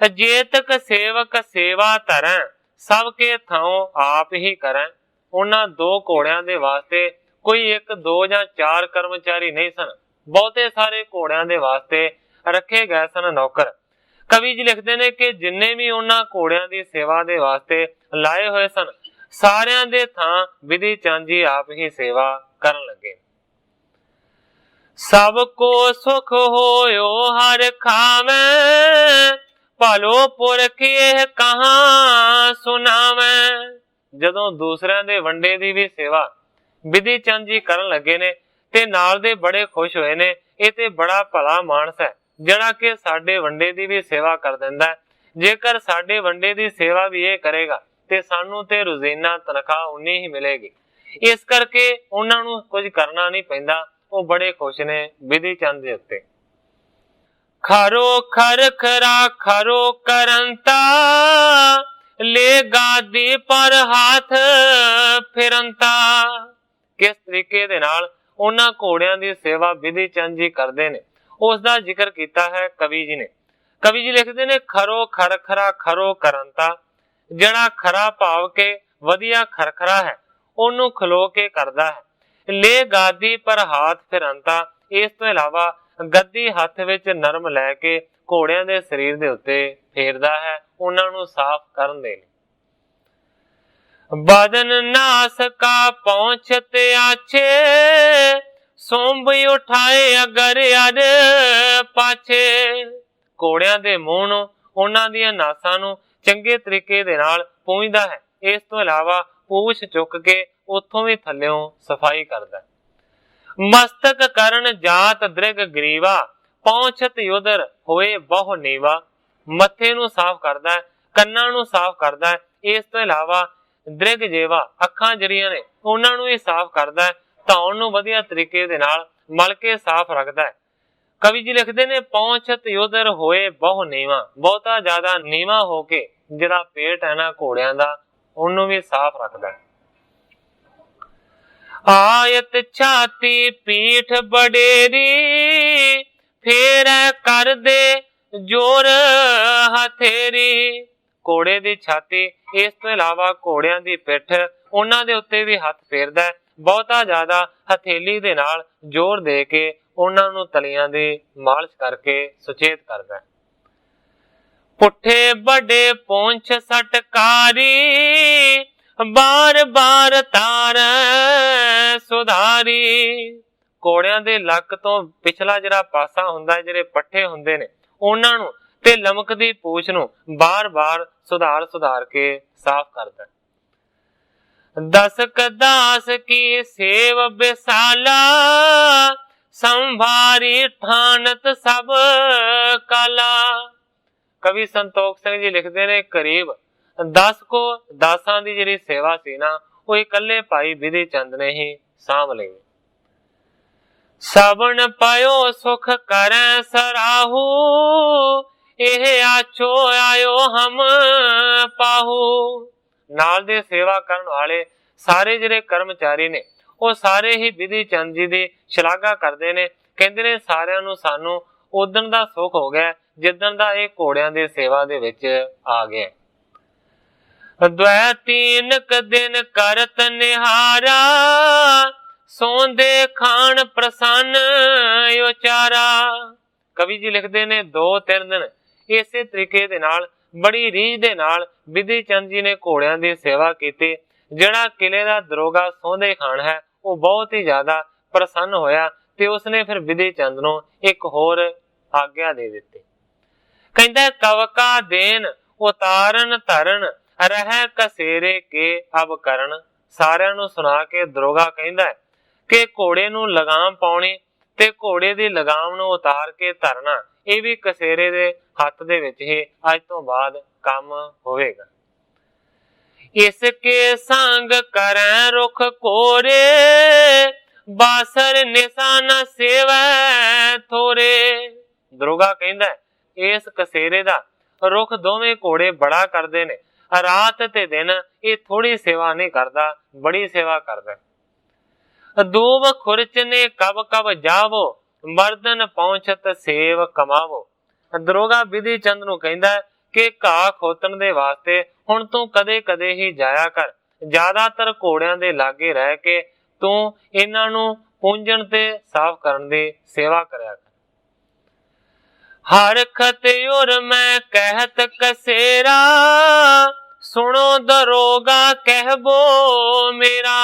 ਜੇਤਕ ਸੇਵਕ ਸੇਵਾ ਧਰੈ ਸਭ ਕੇ ਥਾਉ ਆਪ ਹੀ ਕਰੈ। ਉਹਨਾਂ 2 ਘੋੜਿਆਂ ਦੇ ਵਾਸਤੇ ਕੋਈ 1, 2 ਜਾਂ 4 ਕਰਮਚਾਰੀ ਨਹੀਂ ਸਨ, ਬਹੁਤੇ ਸਾਰੇ ਘੋੜਿਆਂ ਦੇ ਵਾਸਤੇ ਰੱਖੇ ਗਏ ਸਨ ਨੌਕਰ। ਕਵੀ ਜੀ ਲਿਖਦੇ ਨੇ ਕਿ ਜਿੰਨੇ ਵੀ ਉਹਨਾਂ ਘੋੜਿਆਂ ਦੀ ਸੇਵਾ ਦੇ ਵਾਸਤੇ ਲਾਏ ਹੋਏ ਸਨ, ਸਾਰਿਆਂ ਦੇ ਥਾਂ ਵਿਧੀ ਚੰਦ ਜੀ ਆਪ ਹੀ ਸੇਵਾ ਕਰਨ ਲੱਗੇ। ਸਭ ਕੋ ਸੁਖ ਹੋਇਓ ਹਰ ਖਾਵੈ ਭਲੋ ਪੁਰਖ ਇਹ ਕਹਾਂ ਸੁਣਾਵੈ। ਜਦੋਂ ਦੂਸਰਿਆਂ ਦੇ ਵੰਡੇ ਦੀ ਵੀ ਸੇਵਾ ਵਿਧੀ ਚੰਦ ਜੀ ਕਰਨ ਲੱਗੇ ਨੇ ਤੇ ਨਾਲ ਦੇ ਬੜੇ ਖੁਸ਼ ਹੋਏ ਨੇ। ਇਹ ਤੇ ਬੜਾ ਭਲਾ ਮਾਨਸ ਹੈ ਜਿਹੜਾ ਕਿ ਸਾਡੇ ਵੰਡੇ ਦੀ ਵੀ ਸੇਵਾ ਕਰ ਦਿੰਦਾ ਹੈ। ਜੇਕਰ ਸਾਡੇ ਵੰਡੇ ਦੀ ਸੇਵਾ ਵੀ ਇਹ ਕਰੇਗਾ ਤੇ ਸਾਨੂੰ ਤੇ ਰੋਜ਼ਾਨਾ ਤਨਖਾਹ ਉਨੀ ਹੀ ਮਿਲੇਗੀ। ਇਸ ਕਰਕੇ ਉਹਨਾਂ ਨੂੰ ਕੁਝ ਕਰਨਾ ਨਹੀਂ ਪੈਂਦਾ, ਉਹ ਬੜੇ ਖੁਸ਼ ਨੇ ਵਿਧੀ ਚੰਦ ਦੇ ਉੱਤੇ। ਖਰੋ ਖਰ ਖਰਾ ਖਰੋ ਕਰੰਤਾ ਲੈ ਗਾਦੀ ਪਰ ਹੱਥ ਫਿਰੰਤਾ। ਕਿਸ ਤਰੀਕੇ ਦੇ ਨਾਲ ਉਹਨਾਂ ਘੋੜਿਆਂ ਦੀ ਸੇਵਾ ਵਿਧੀ ਚੰਦ ਜੀ ਕਰਦੇ ਨੇ, ਉਸ ਦਾ ਜ਼ਿਕਰ ਕੀਤਾ ਹੈ ਕਵੀ ਜੀ ਨੇ। ਕਵੀ ਜੀ ਲਿਖਦੇ ਨੇ ਖਰੋ ਖਰ ਖਰਾ ਖਰੋ ਕਰੰਤਾ, ਜਿਹੜਾ ਖਰਾ ਭਾਵ ਕੇ ਵਧੀਆ ਖਰਖਰਾ ਹੈ ਉਹਨੂੰ ਖਲੋ ਕੇ ਕਰਦਾ ਹੈ। ਲੈ ਗਾਦੀ ਪਰ ਹੱਥ ਫਿਰੰਤਾ, ਇਸ ਤੋਂ ਇਲਾਵਾ ਗੱਦੀ ਹੱਥ ਵਿੱਚ ਨਰਮ ਲੈ ਕੇ ਘੋੜਿਆਂ ਦੇ ਸਰੀਰ ਦੇ ਉੱਤੇ ਫੇਰਦਾ ਹੈ, ਉਹਨਾਂ ਨੂੰ ਸਾਫ਼ ਕਰਨ ਦੇ ਲਈ। ਬਦਨ ਨਾਸ ਕਾ ਪਹੁੰਚ ਤੇ ਆਛੇ ਸੋਂਬ ਉਠਾਏ ਅਗਰ ਅਰ ਪਾਛੇ। ਘੋੜਿਆਂ ਦੇ ਮੂੰਹ ਨੂੰ, ਉਹਨਾਂ ਦੀਆਂ ਨਾਸਾਂ ਨੂੰ ਚੰਗੇ ਤਰੀਕੇ ਦੇ ਨਾਲ ਪੂੰਝਦਾ ਹੈ। ਇਸ ਤੋਂ ਇਲਾਵਾ ਪੂਛ ਚੁੱਕ ਕੇ ਉੱਥੋਂ ਵੀ ਥੱਲਿਓਂ ਸਫਾਈ ਕਰਦਾ। ਮਸਤਕ ਕਰਨ ਜਾਤ ਦ੍ਰਿਗ ਗਰੀਵਾ ਪਹੁੰਚਤ ਉਦਰ ਹੋਏ ਬਹੁ ਨੀਵਾ। ਮੱਥੇ ਨੂੰ ਸਾਫ਼ ਕਰਦਾ ਹੈ, ਕੰਨਾਂ ਨੂੰ ਸਾਫ਼ ਕਰਦਾ ਹੈ। ਇਸ ਤੋਂ ਇਲਾਵਾ ਦ੍ਰਿਗ ਜੇਵਾ, ਅੱਖਾਂ ਜਿਹੜੀਆਂ ਨੇ ਉਹਨਾਂ ਨੂੰ ਹੀ ਸਾਫ਼ ਕਰਦਾ ਹੈ। ਧੌਣ ਨੂੰ ਵਧੀਆ ਤਰੀਕੇ ਦੇ ਨਾਲ ਮਲ ਕੇ ਸਾਫ਼ ਰੱਖਦਾ ਹੈ। ਕਵੀ ਜੀ ਲਿਖਦੇ ਨੇ ਪਹੁੰਚਤ ਉਦਰ ਹੋਏ ਬਹੁ ਨੀਵਾ, ਬਹੁਤਾ ਜ਼ਿਆਦਾ ਨੀਵਾ ਹੋ ਕੇ ਜਿਹੜਾ ਪੇਟ ਹੈ ਨਾ ਘੋੜਿਆਂ ਦਾ, ਉਹਨੂੰ ਵੀ ਸਾਫ਼ ਰੱਖਦਾ ਹੈ। ਆਇਤ ਛਾਤੀ ਪੀਠ ਬਡੇਰੀ ਫੇਰ ਕਰਦੇ ਜੋਰ ਹਥੇਰੀ। ਘੋੜੇ ਦੀ ਛਾਤੀ, ਇਸ ਤੋਂ ਇਲਾਵਾ ਘੋੜਿਆਂ ਦੀ ਪਿੱਠ, ਉਹਨਾਂ ਦੇ ਉੱਤੇ ਵੀ ਹੱਥ ਫੇਰਦਾ ਹੈ। ਬਹੁਤਾ ਜ਼ਿਆਦਾ ਹਥੇਲੀ ਦੇ ਨਾਲ ਜ਼ੋਰ ਦੇ ਕੇ ਉਹਨਾਂ ਨੂੰ ਤਲੀਆਂ ਦੀ ਮਾਲਿਸ਼ ਕਰਕੇ ਸੁਚੇਤ ਕਰਦਾ ਹੈ। ਪੁੱਠੇ ਵੱਡੇ ਪੂੰਛ ਸਟਕਾਰੀ ਬਾਰ ਬਾਰ ਤਾਰ ਸੁਧਾਰੀ। ਘੋੜਿਆਂ ਦੇ ਲੱਕ ਤੋਂ ਪਿਛਲਾ ਜਿਹੜਾ ਪਾਸਾ ਹੁੰਦਾ, ਜਿਹੜੇ ਪੱਠੇ ਹੁੰਦੇ ਨੇ, ਉਹਨਾਂ ਨੂੰ ਤੇ ਲਮਕਦੀ ਪੂਛ ਨੂੰ ਬਾਰ-ਬਾਰ ਸੁਧਾਰ ਕੇ ਸਾਫ਼ ਕਰਦਾ। ਦਸਕ ਦਾਸ ਕੀ ਸੇਵ ਬਿਸਾਲਾ ਸੰਭਾਰੀ ਠਾਨਤ ਸਭ ਕਾਲਾ। ਕਵੀ ਸੰਤੋਖ ਸਿੰਘ ਜੀ ਲਿਖਦੇ ਨੇ ਕਰੀਬ 10 ਕੋ ਦਾਸਾਂ ਦੀ ਜਿਹੜੀ ਸੇਵਾ ਸੀ ਨਾ, ਉਹ ਇਕੱਲੇ ਭਾਈ ਵਿਧੀ ਚੰਦ ਨੇ ਹੀ ਸਾਂਭ ਲਈ। ਸਵਣ ਪਇਓ ਸੁਖ ਕਰੈ ਸਰਾਹੂ, ਇਹ ਆਛੋ ਆਇਓ ਹਮ ਪਾਹੂ। ਨਾਲ ਦੇ ਸੇਵਾ ਕਰਨ ਵਾਲੇ ਸਾਰੇ ਜਿਹੜੇ ਕਰਮਚਾਰੀ ਨੇ ਉਹ ਸਾਰੇ ਹੀ ਬਿਧੀ ਚੰਦ ਜੀ ਦੀ ਸ਼ਲਾਘਾ ਕਰਦੇ ਨੇ। ਕਹਿੰਦੇ ਨੇ ਸਾਰਿਆਂ ਨੂੰ ਸਾਨੂੰ ਉਦਣ ਦਾ ਸੁੱਖ ਹੋ ਗਿਆ ਜਿੱਦਣ ਦਾ ਇਹ ਘੋੜਿਆਂ ਦੀ ਸੇਵਾ ਦੇ ਵਿੱਚ ਆ ਗਿਆ। ਦ્વੈ ਤੀਨਕ ਦਿਨ ਕਰਤ ਨਿਹਾਰਾ, ਸੌਂਦੇ ਖਾਣ ਪ੍ਰਸੰਨ ਉਚਾਰਾ। ਕਵੀ ਜੀ ਲਿਖਦੇ ਨੇ 2-3 ਦਿਨ ਇਸੇ ਤਰੀਕੇ ਦੇ ਨਾਲ ਬੜੀ ਰੀਝ ਦੇ ਨਾਲ ਬਿਧੀ ਚੰਦ ਜੀ ਨੇ ਘੋੜਿਆਂ ਦੀ ਸੇਵਾ ਕੀਤੀ। ਜਿਹੜਾ ਕਿਲੇ ਦਾ ਦਰੋਗਾ ਸੌਂਦੇ ਖਾਨ ਹੈ ਉਹ ਬਹੁਤ ਹੀ ਜ਼ਿਆਦਾ ਪ੍ਰਸੰਨ ਹੋਇਆ ਤੇ ਉਸਨੇ ਫਿਰ ਬਿਧੀ ਚੰਦ ਨੂੰ ਇੱਕ ਹੋਰ ਆਗਿਆ ਦੇ ਦਿੱਤੀ। ਕਹਿੰਦਾ ਕਵਕਾ ਦੇਨ ਉਤਾਰਨ ਧਰਨ, ਰਹਿ ਕਸੇਰੇ ਕੇ ਅਬ ਕਰਨ। ਸਾਰਿਆਂ ਨੂੰ ਸੁਣਾ ਕੇ ਦਰੋਗਾ ਕਹਿੰਦਾ ਕਿ ਘੋੜੇ ਨੂੰ ਲਗਾਮ ਪਾਉਣੀ ਤੇ ਘੋੜੇ ਦੀ ਲਗਾਮ ਨੂੰ ਉਤਾਰ ਕੇ ਧਰਨਾ, ਇਹ ਵੀ ਕਸੇਰੇ ਦੇ ਹੱਥ ਦੇ ਵਿੱਚ ਹੀ ਅੱਜ ਤੋਂ ਬਾਅਦ ਕੰਮ ਹੋਵੇਗਾ। ਇਸ ਕੇ ਸੰਗ ਕਰੈ ਰੁਖ ਕੋਰੇ, ਬਾਸਰ ਨਿਸ਼ਾਨਾ ਸੇਵੈ ਥੋਰੇ। ਦਰੋਗਾ ਕਹਿੰਦਾ ਇਸ ਕਸੇਰੇ ਦਾ ਰੁਖ ਦੋਵੇਂ ਘੋੜੇ ਬੜਾ ਕਰਦੇ ਨੇ, ਰਾਤ ਤੇ ਦਿਨ ਇਹ ਥੋੜੀ ਸੇਵਾ ਨਹੀਂ ਕਰਦਾ, ਬੜੀ ਸੇਵਾ ਕਰਦਾ। ਦੂਬ ਖੁਰਚ ਨੇ ਕਬ ਕਬ ਜਾਵੋ, ਮਰਦਨ ਪਹੁੰਚਤ ਸੇਵ ਕਮਾਵੋ। ਦਰੋਗਾ ਬਿਧੀ ਚੰਦ ਨੂੰ ਕਹਿੰਦਾ ਕਿ ਘਾਹ ਖੋਤਣ ਦੇ ਵਾਸਤੇ ਹੁਣ ਤੂੰ ਕਦੇ ਕਦੇ ਹੀ ਜਾਇਆ ਕਰ, ਜ਼ਿਆਦਾਤਰ ਘੋੜਿਆਂ ਦੇ ਲਾਗੇ ਰਹਿ ਕੇ ਤੂੰ ਇਹਨਾਂ ਨੂੰ ਪੂੰਝਣ ਤੇ ਸਾਫ਼ ਕਰਨ ਦੀ ਸੇਵਾ ਕਰਿਆ ਕਰ। ਹਰ ਖਤਿਉਰ ਮੈਂ ਕਹਿਤ ਕਸੇਰਾ, ਸੁਣੋ ਦਰੋਗਾ ਕਹਿਬੋ ਮੇਰਾ।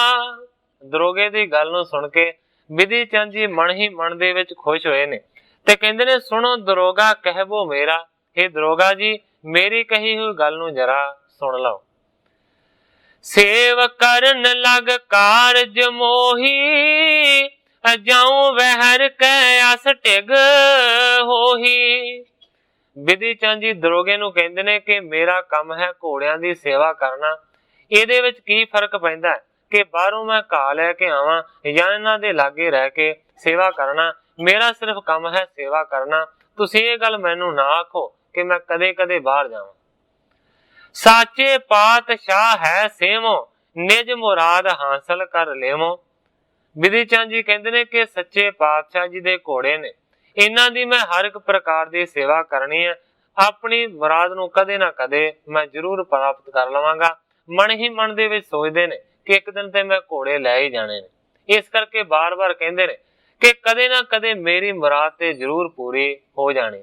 ਦਰੋਗੇ ਦੀ ਗੱਲ ਨੂੰ ਸੁਣ ਕੇ ਬਿਧੀ ਚੰਦ ਜੀ ਮਨ ਹੀ ਮਨ ਦੇ ਵਿੱਚ ਖੁਸ਼ ਹੋਏ ਨੇ ਤੇ ਕਹਿੰਦੇ ਨੇ ਸੁਣੋ ਦਰੋਗਾ ਕਹਿਬੋ ਮੇਰਾ। ਇਹ ਦਰੋਗਾ ਜੀ ਮੇਰੀ ਕਹੀ ਹੋਈ ਗੱਲ ਨੂੰ ਜਰਾ ਸੁਣ ਲਓ। ਸੇਵ ਕਰਨ ਲਗ ਕਾਰਜ ਮੋਹੀ, ਜਾਉ ਵਹਿਰ ਕੈ ਅਸ ਢਿਗ ਹੋਹੀ। ਬਿਧੀ ਚੰਦ ਜੀ ਦਰੋਗੇ ਨੂੰ ਕਹਿੰਦੇ ਨੇ ਕਿ ਮੇਰਾ ਕੰਮ ਹੈ ਘੋੜਿਆਂ ਦੀ ਸੇਵਾ ਕਰਨਾ। ਇਹਦੇ ਵਿੱਚ ਕੀ ਫਰਕ ਪੈਂਦਾ ਕਿ ਬਾਹਰੋਂ ਮੈਂ ਘਾਹ ਲੈ ਕੇ ਆਵਾਂ ਜਾਂ ਇਹਨਾਂ ਦੇ ਲਾਗੇ ਰਹਿ ਕੇ ਸੇਵਾ ਕਰਨਾ। ਮੇਰਾ ਸਿਰਫ ਕੰਮ ਹੈ ਸੇਵਾ ਕਰਨਾ। ਤੁਸੀਂ ਇਹ ਗੱਲ ਮੈਨੂੰ ਨਾ ਆਖੋ ਕਿ ਮੈਂ ਕਦੇ ਕਦੇ ਬਾਹਰ ਜਾਵਾਂ। ਸਾਚੇ ਪਾਤਸ਼ਾਹ ਹੈ ਸੇਵੋ, ਨਿਜ ਮੁਰਾਦ ਹਾਸਲ ਕਰ ਲੇਵੋ। ਬਿਧੀ ਚੰਦ ਜੀ ਕਹਿੰਦੇ ਨੇ ਕਿ ਸੱਚੇ ਪਾਤਸ਼ਾਹ ਜੀ ਦੇ ਘੋੜੇ ਨੇ, ਇਹਨਾਂ ਦੀ ਮੈਂ ਹਰ ਇੱਕ ਪ੍ਰਕਾਰ ਦੀ ਸੇਵਾ ਕਰਨੀ ਹੈ। ਆਪਣੀ ਮੁਰਾਦ ਨੂੰ ਕਦੇ ਨਾ ਕਦੇ ਮੈਂ ਜ਼ਰੂਰ ਪ੍ਰਾਪਤ ਕਰ ਲਵਾਂਗਾ। ਮਨ ਹੀ ਮਨ ਦੇ ਵਿੱਚ ਸੋਚਦੇ ਨੇ ਕਿ ਇੱਕ ਦਿਨ ਤੇ ਮੈਂ ਘੋੜੇ ਲੈ ਹੀ ਜਾਣੇ ਨੇ। ਇਸ ਕਰਕੇ ਬਾਰ-ਬਾਰ ਕਹਿੰਦੇ ਨੇ ਕਿ ਕਦੇ ਨਾ ਕਦੇ ਮੇਰੀ ਮੁਰਾਦ ਤੇ ਜ਼ਰੂਰ ਪੂਰੀ ਹੋ ਜਾਣੀ।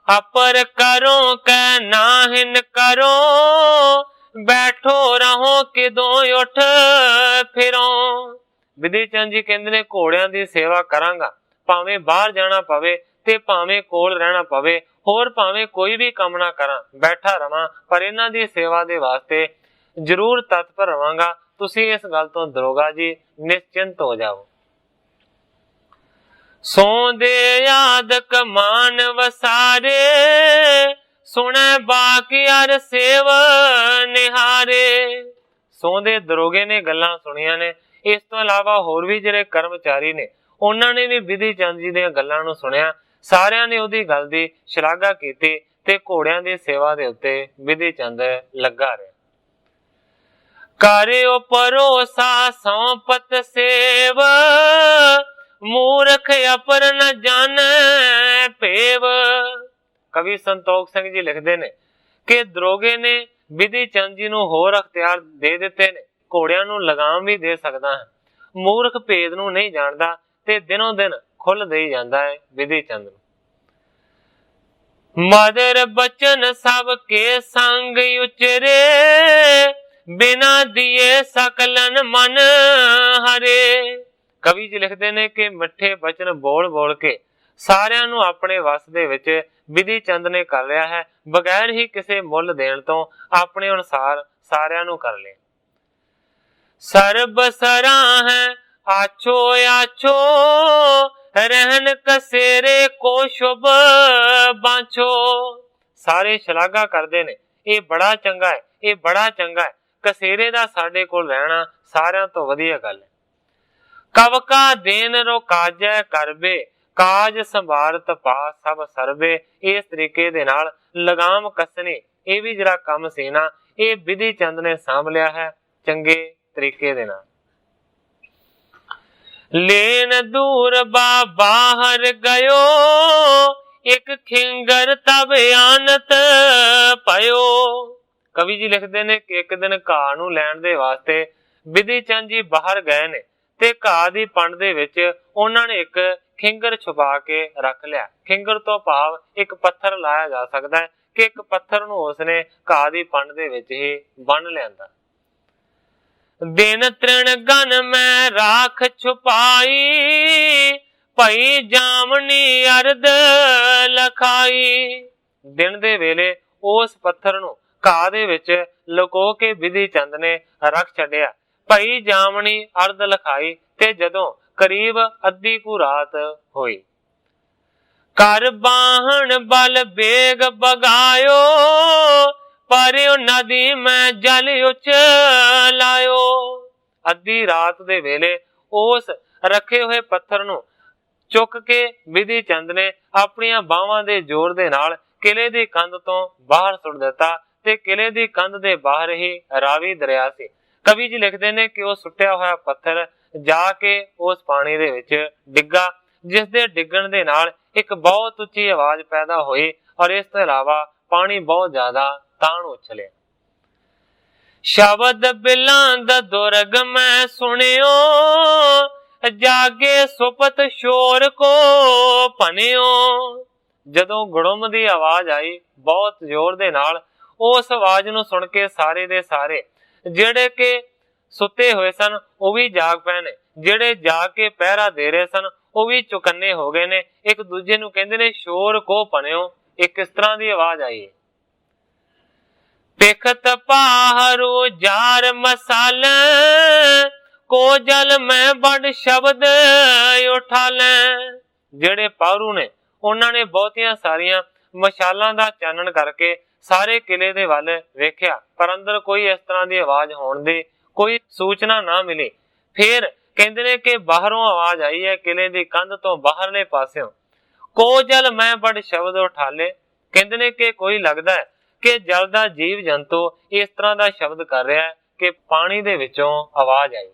ਅਪਰ ਕਰੋ ਕੈ ਨਾਹਿਨ ਕਰੋ, ਬੈਠੋ ਰਹੋ ਕਿਦੋਂ ਉੱਠ ਫਿਰੋ। ਬਿਧੀ ਚੰਦ ਜੀ ਕਹਿੰਦੇ ਨੇ ਘੋੜਿਆਂ ਦੀ ਸੇਵਾ ਕਰਾਂਗਾ, ਭਾਵੇਂ ਬਾਹਰ ਜਾਣਾ ਪਵੇ ਤੇ ਭਾਵੇਂ ਕੋਲ ਰਹਿਣਾ ਪਵੇ, ਹੋਰ ਭਾਵੇਂ ਕੋਈ ਵੀ ਕੰਮ ਨਾ ਕਰਾਂ, ਬੈਠਾ ਰਵਾਂ, ਪਰ ਇਹਨਾਂ ਦੀ ਸੇਵਾ ਦੇ ਵਾਸਤੇ ਜ਼ਰੂਰ ਤਤਪਰ ਰਵਾਂਗਾ। ਤੁਸੀਂ ਇਸ ਗੱਲ ਤੋਂ ਦਰੋਗਾ ਜੀ ਨਿਸ਼ਚਿੰਤ ਹੋ ਜਾਓ। ਸੌਂਦੇ ਯਾਦਕ ਮਾਨ ਵਸਾਰੇ, ਸੁਣੈ ਬਾਕੀ ਅਰ ਸੇਵ ਨਿਹਾਰੇ। ਸੌਂਦੇ ਦਰੋਗੇ ਨੇ ਗੱਲਾਂ ਸੁਣੀਆਂ ਨੇ। ਇਸ ਤੋਂ ਇਲਾਵਾ ਹੋਰ ਵੀ ਜਿਹੜੇ ਕਰਮਚਾਰੀ ਨੇ ਉਹਨਾਂ ਨੇ ਵੀ ਬਿਧੀ ਚੰਦ ਜੀ ਦੀਆਂ ਗੱਲਾਂ ਨੂੰ ਸੁਣਿਆ। ਸਾਰਿਆਂ ਨੇ ਉਹਦੀ ਗੱਲ ਦੀ ਸ਼ਲਾਘਾ ਕੀਤੀ ਤੇ ਘੋੜਿਆਂ ਦੀ ਸੇਵਾ ਦੇ ਉੱਤੇ ਬਿਧੀ ਚੰਦ ਲੱਗਾ ਰਿਹਾ। ਕਰਿਓ ਭਰੋਸਾ ਸੌਂਪਤ ਸੇਵ, ਮੂਰਖ ਅਪਰ ਨ ਜਾਣੈ ਭੇਵ। ਕਵੀ ਸੰਤੋਖ ਸਿੰਘ ਜੀ ਲਿਖਦੇ ਨੇ ਕਿ ਦਰੋਗੇ ਨੇ ਬਿਧੀ ਚੰਦ ਜੀ ਨੂੰ ਹੋਰ ਅਖਤਿਆਰ ਦੇ ਦਿੱਤੇ ਨੇ। ਘੋੜਿਆਂ ਨੂੰ ਲਗਾਮ ਵੀ ਦੇ ਸਕਦਾ ਹੈ, ਮੂਰਖ ਭੇਦ ਨੂੰ ਨਹੀਂ ਜਾਣਦਾ ਤੇ ਦਿਨੋਂ ਦਿਨ ਖੁੱਲ ਦੇਈ ਜਾਂਦਾ ਹੈ ਬਿਧੀ ਚੰਦ ਨੂੰ। ਮਦਰ ਬਚਨ ਸਭ ਕੇ ਸੰਗ ਉਚਰੇ, ਬਿਨਾ ਦੀਏ ਸਕਲਨ ਮਨ ਹਰੇ। ਕਵੀ ਜੀ ਲਿਖਦੇ ਨੇ ਕਿ ਮਿੱਠੇ ਬਚਨ ਬੋਲ ਬੋਲ ਕੇ ਸਾਰਿਆਂ ਨੂੰ ਆਪਣੇ ਵਸ ਦੇ ਵਿੱਚ ਬਿਧੀ ਚੰਦ ਨੇ ਕਰ ਲਿਆ ਹੈ, ਬਗੈਰ ਹੀ ਕਿਸੇ ਮੁੱਲ ਦੇਣ ਤੋਂ ਆਪਣੇ ਅਨੁਸਾਰ ਸਾਰਿਆਂ ਨੂੰ ਕਰ ਲਿਆ। ਸਰਬ ਸਰਾਂ ਹੈ ਆਛੋ ਆਛੋ, ਰਹਿਣ ਕਸੇਰੇ ਕੋ ਸ਼ੁਭ ਬਾਂਛੋ। ਸਾਰੇ ਸ਼ਲਾਘਾ ਕਰਦੇ ਨੇ, ਇਹ ਬੜਾ ਚੰਗਾ ਹੈ, ਇਹ ਬੜਾ ਚੰਗਾ ਹੈ, ਕਸੇਰੇ ਦਾ ਸਾਡੇ ਕੋਲ ਰਹਿਣਾ ਸਾਰਿਆਂ ਤੋਂ ਵਧੀਆ ਗੱਲ ਹੈ। कव का देन रो काजै करबे, ਕਾਜ ਸੰਭਾਰਤ ਪਾ ਸਭ ਸਰਬੇ। ਇਸ ਤਰੀਕੇ ਦੇ ਨਾਲ ਲਗਾਮ ਕੱਸਣੀ, ਇਹ ਵੀ ਜਿਹੜਾ ਕੰਮ ਸੀ ਨਾ, ਇਹ ਬਿਧੀ ਚੰਦ ਨੇ ਸਾਂਭ ਲਿਆ ਹੈ ਚੰਗੇ ਤਰੀਕੇ ਦੇ ਨਾਲ। ਲੈਣ ਦੂਰ ਬਾਹਰ ਗਇਓ, ਇੱਕ ਖਿੰਗਰ ਤਬ ਆਨਤ ਪਇਓ। ਕਵੀ ਜੀ ਲਿਖਦੇ ਨੇ ਕਿ ਇੱਕ ਦਿਨ ਘਾਹ ਨੂੰ ਲੈਣ ਦੇ ਵਾਸਤੇ ਬਿਧੀ ਚੰਦ ਜੀ ਬਾਹਰ ਗਏ ਨੇ ਤੇ ਘਾਹ ਦੀ ਪੰਡ ਦੇ ਵਿੱਚ ਉਹਨਾਂ ਨੇ ਇੱਕ ਖਿੰਗਰ ਛੁਪਾ ਕੇ ਰੱਖ ਲਿਆ। ਖਿੰਗਰ ਤੋਂ ਭਾਵ ਇੱਕ ਪੱਥਰ ਲਾਇਆ ਜਾ ਸਕਦਾ ਹੈ ਕਿ ਇੱਕ ਪੱਥਰ ਨੂੰ ਉਸਨੇ ਘਾਹ ਦੀ ਪੰਡ ਦੇ ਵਿੱਚ ਹੀ ਬੰਨ ਲਿਆਂਦਾ। ਦਿਨ ਤ੍ਰਿਣ ਗਨ ਮੈਂ ਰਾਖ ਛੁਪਾਈ, ਭਈ ਜਾਮਨੀ ਅਰਧ ਲਖਾਈ। ਦਿਨ ਦੇ ਵੇਲੇ ਉਸ ਪੱਥਰ ਨੂੰ ਘਾਹ ਦੇ ਵਿੱਚ ਲੁਕੋ ਕੇ ਬਿਧੀ ਚੰਦ ਨੇ ਰੱਖ ਛੱਡਿਆ। ਭਈ ਜਾਮਣੀ ਅਰਧ ਲਖਾਈ, ਤੇ ਜਦੋਂ ਕਰੀਬ ਅੱਧੀ ਕੁ ਰਾਤ ਹੋਈ। ਕਰ ਬਾਹਣ ਬਲ ਬੇਗ ਬਗਾਇਓ, ਪਰਿਓ ਨਦੀ ਮੈਂ ਜਲ ਉਛਲਾਇਓ। ਅੱਧੀ ਰਾਤ ਦੇ ਵੇਲੇ ਉਸ ਰੱਖੇ ਹੋਏ ਪੱਥਰ ਨੂੰ ਚੁੱਕ ਕੇ ਬਿਧੀ ਚੰਦ ਨੇ ਆਪਣੀਆਂ ਬਾਹਾਂ ਦੇ ਜ਼ੋਰ ਦੇ ਨਾਲ ਕਿਲੇ ਦੀ ਕੰਧ ਤੋਂ ਬਾਹਰ ਸੁੱਟ ਦਿੱਤਾ ਤੇ ਕਿਲੇ ਦੀ ਕੰਧ ਦੇ ਬਾਹਰ ਹੀ ਰਾਵੀ ਦਰਿਆ ਸੀ। ਕਵੀ ਜੀ ਲਿਖਦੇ ਨੇ ਕਿ ਉਹ ਸੁੱਟਿਆ ਹੋਇਆ ਪੱਥਰ ਜਾ ਕੇ ਉਸ ਪਾਣੀ ਦੇ ਵਿੱਚ ਡਿੱਗਾ, ਜਿਸ ਦੇ ਡਿੱਗਣ ਦੇ ਨਾਲ ਇੱਕ ਬਹੁਤ ਉੱਚੀ ਆਵਾਜ਼ ਪੈਦਾ ਹੋਈ ਔਰ ਇਸ ਤੋਂ ਇਲਾਵਾ ਪਾਣੀ ਬਹੁਤ ਜ਼ਿਆਦਾ ਤਾਣ ਉਛਲਿਆ। ਸ਼ਬਦ ਬਿਲਾਂ ਦਾ ਦੁਰਗ ਮੈਂ ਸੁਣਿਓ, ਜਾਗੇ ਸੁਪਤ ਸ਼ੋਰ ਕੋ ਭਨਿਓ। ਜਦੋਂ ਗੁੜਮ ਦੀ ਆਵਾਜ਼ ਆਈ ਬਹੁਤ ਜ਼ੋਰ ਦੇ ਨਾਲ, ਉਸ ਆਵਾਜ਼ ਨੂੰ ਸੁਣ ਕੇ ਸਾਰੇ ਦੇ ਸਾਰੇ ਜਿਹੜੇ ਕਿ ਸੁੱਤੇ ਹੋਏ ਸਨ ਉਹ ਵੀ ਜਾਗ ਪਏ ਨੇ, ਜਿਹੜੇ ਜਾਗ ਕੇ ਪਹਿਰਾ ਦੇ ਰਹੇ ਸਨ ਉਹ ਵੀ ਚੁਕੰਨੇ ਹੋ ਗਏ ਨੇ। ਇੱਕ ਦੂਜੇ ਨੂੰ ਕਹਿੰਦੇ ਨੇ ਸ਼ੋਰ ਕੋ ਭਨਿਓ। ਇਹ ਕਿਸ ਤਰ੍ਹਾਂ ਦੀ ਆਵਾਜ਼ ਆਈ ਹੈ? ਪਿਖਤ ਪਾਹਰੂ ਜਾਰ ਮਸਾਲ, ਕੋ ਜਲ ਮੈਂ ਬੜ ਸ਼ਬਦ ਉਠਾ ਲੈ। ਜਿਹੜੇ ਪਾਹਰੂ ਨੇ ਉਹਨਾਂ ਨੇ ਬਹੁਤੀਆਂ ਸਾਰੀਆਂ ਮਸ਼ਾਲਾਂ ਦਾ ਚਾਨਣ ਕਰਕੇ ਸਾਰੇ ਕਿਲੇ ਦੇ ਵੱਲ ਵੇਖਿਆ, ਪਰ ਅੰਦਰ ਕੋਈ ਇਸ ਤਰ੍ਹਾਂ ਦੀ ਆਵਾਜ਼ ਹੋਣ ਦੀ ਕੋਈ ਸੂਚਨਾ ਨਾ ਮਿਲੀ। ਫਿਰ ਕਹਿੰਦੇ ਨੇ ਕਿ ਬਾਹਰੋਂ ਆਵਾਜ਼ ਆਈ ਹੈ ਕਿਲੇ ਦੀ ਕੰਧ ਤੋਂ ਬਾਹਰਲੇ ਪਾਸਿਓਂ, ਕੋ ਜਲ ਮੈਂ ਬੜ ਸ਼ਬਦ ਉਠਾਲੇ। ਕਹਿੰਦੇ ਨੇ ਕਿ ਕੋਈ ਲੱਗਦਾ ਹੈ ਕਿ ਜਲ ਦਾ ਜੀਵ ਜੰਤੂ ਇਸ ਤਰ੍ਹਾਂ ਦਾ ਸ਼ਬਦ ਕਰ ਰਿਹਾ ਹੈ ਕਿ ਪਾਣੀ ਦੇ ਵਿੱਚੋਂ ਆਵਾਜ਼ ਆਈ।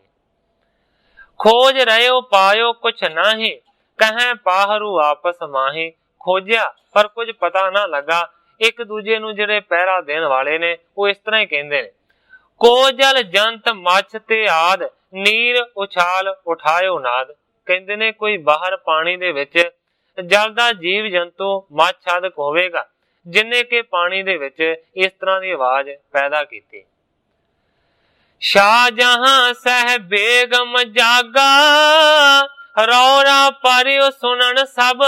ਖੋਜ ਰਹਿਓ ਪਾਇਓ ਕੁਛ ਨਾਹੀ, ਕਹੈ ਪਾਹਰੂ ਆਪਸ ਮਾਹੀ। ਖੋਜਿਆ ਪਰ ਕੁਝ ਪਤਾ ਨਾ ਲੱਗਾ। ਇੱਕ ਦੂਜੇ ਨੂੰ ਜਿਹੜੇ ਪਹਿਰਾ ਦੇਣ ਵਾਲੇ ਨੇ ਉਹ ਇਸ ਤਰ੍ਹਾਂ ਹੀ ਕਹਿੰਦੇ ਨੇ, ਕੋ ਜਲ ਜੰਤ ਮੱਛ ਤੇ ਆਦ, ਨੀਰ ਉਛਾਲ ਉਠਾਇਓ ਨਾਦ। ਕਹਿੰਦੇ ਨੇ ਕੋਈ ਬਾਹਰ ਪਾਣੀ ਦੇ ਵਿੱਚ ਜਲ ਦਾ ਜੀਵ ਜੰਤੂ ਮੱਛ ਆਦਿਕ ਹੋਵੇਗਾ ਜਿਨੇ ਕਿ ਪਾਣੀ ਦੇ ਵਿੱਚ ਇਸ ਤਰ੍ਹਾਂ ਦੀ ਆਵਾਜ਼ ਪੈਦਾ ਕੀਤੀ। ਸ਼ਾਹਜਹਾਂ ਸਹਿ ਬੇਗਮ ਜਾਗਾ, ਰੌਰਾ ਪਰਿਓ ਸੁਣਨ ਸਭ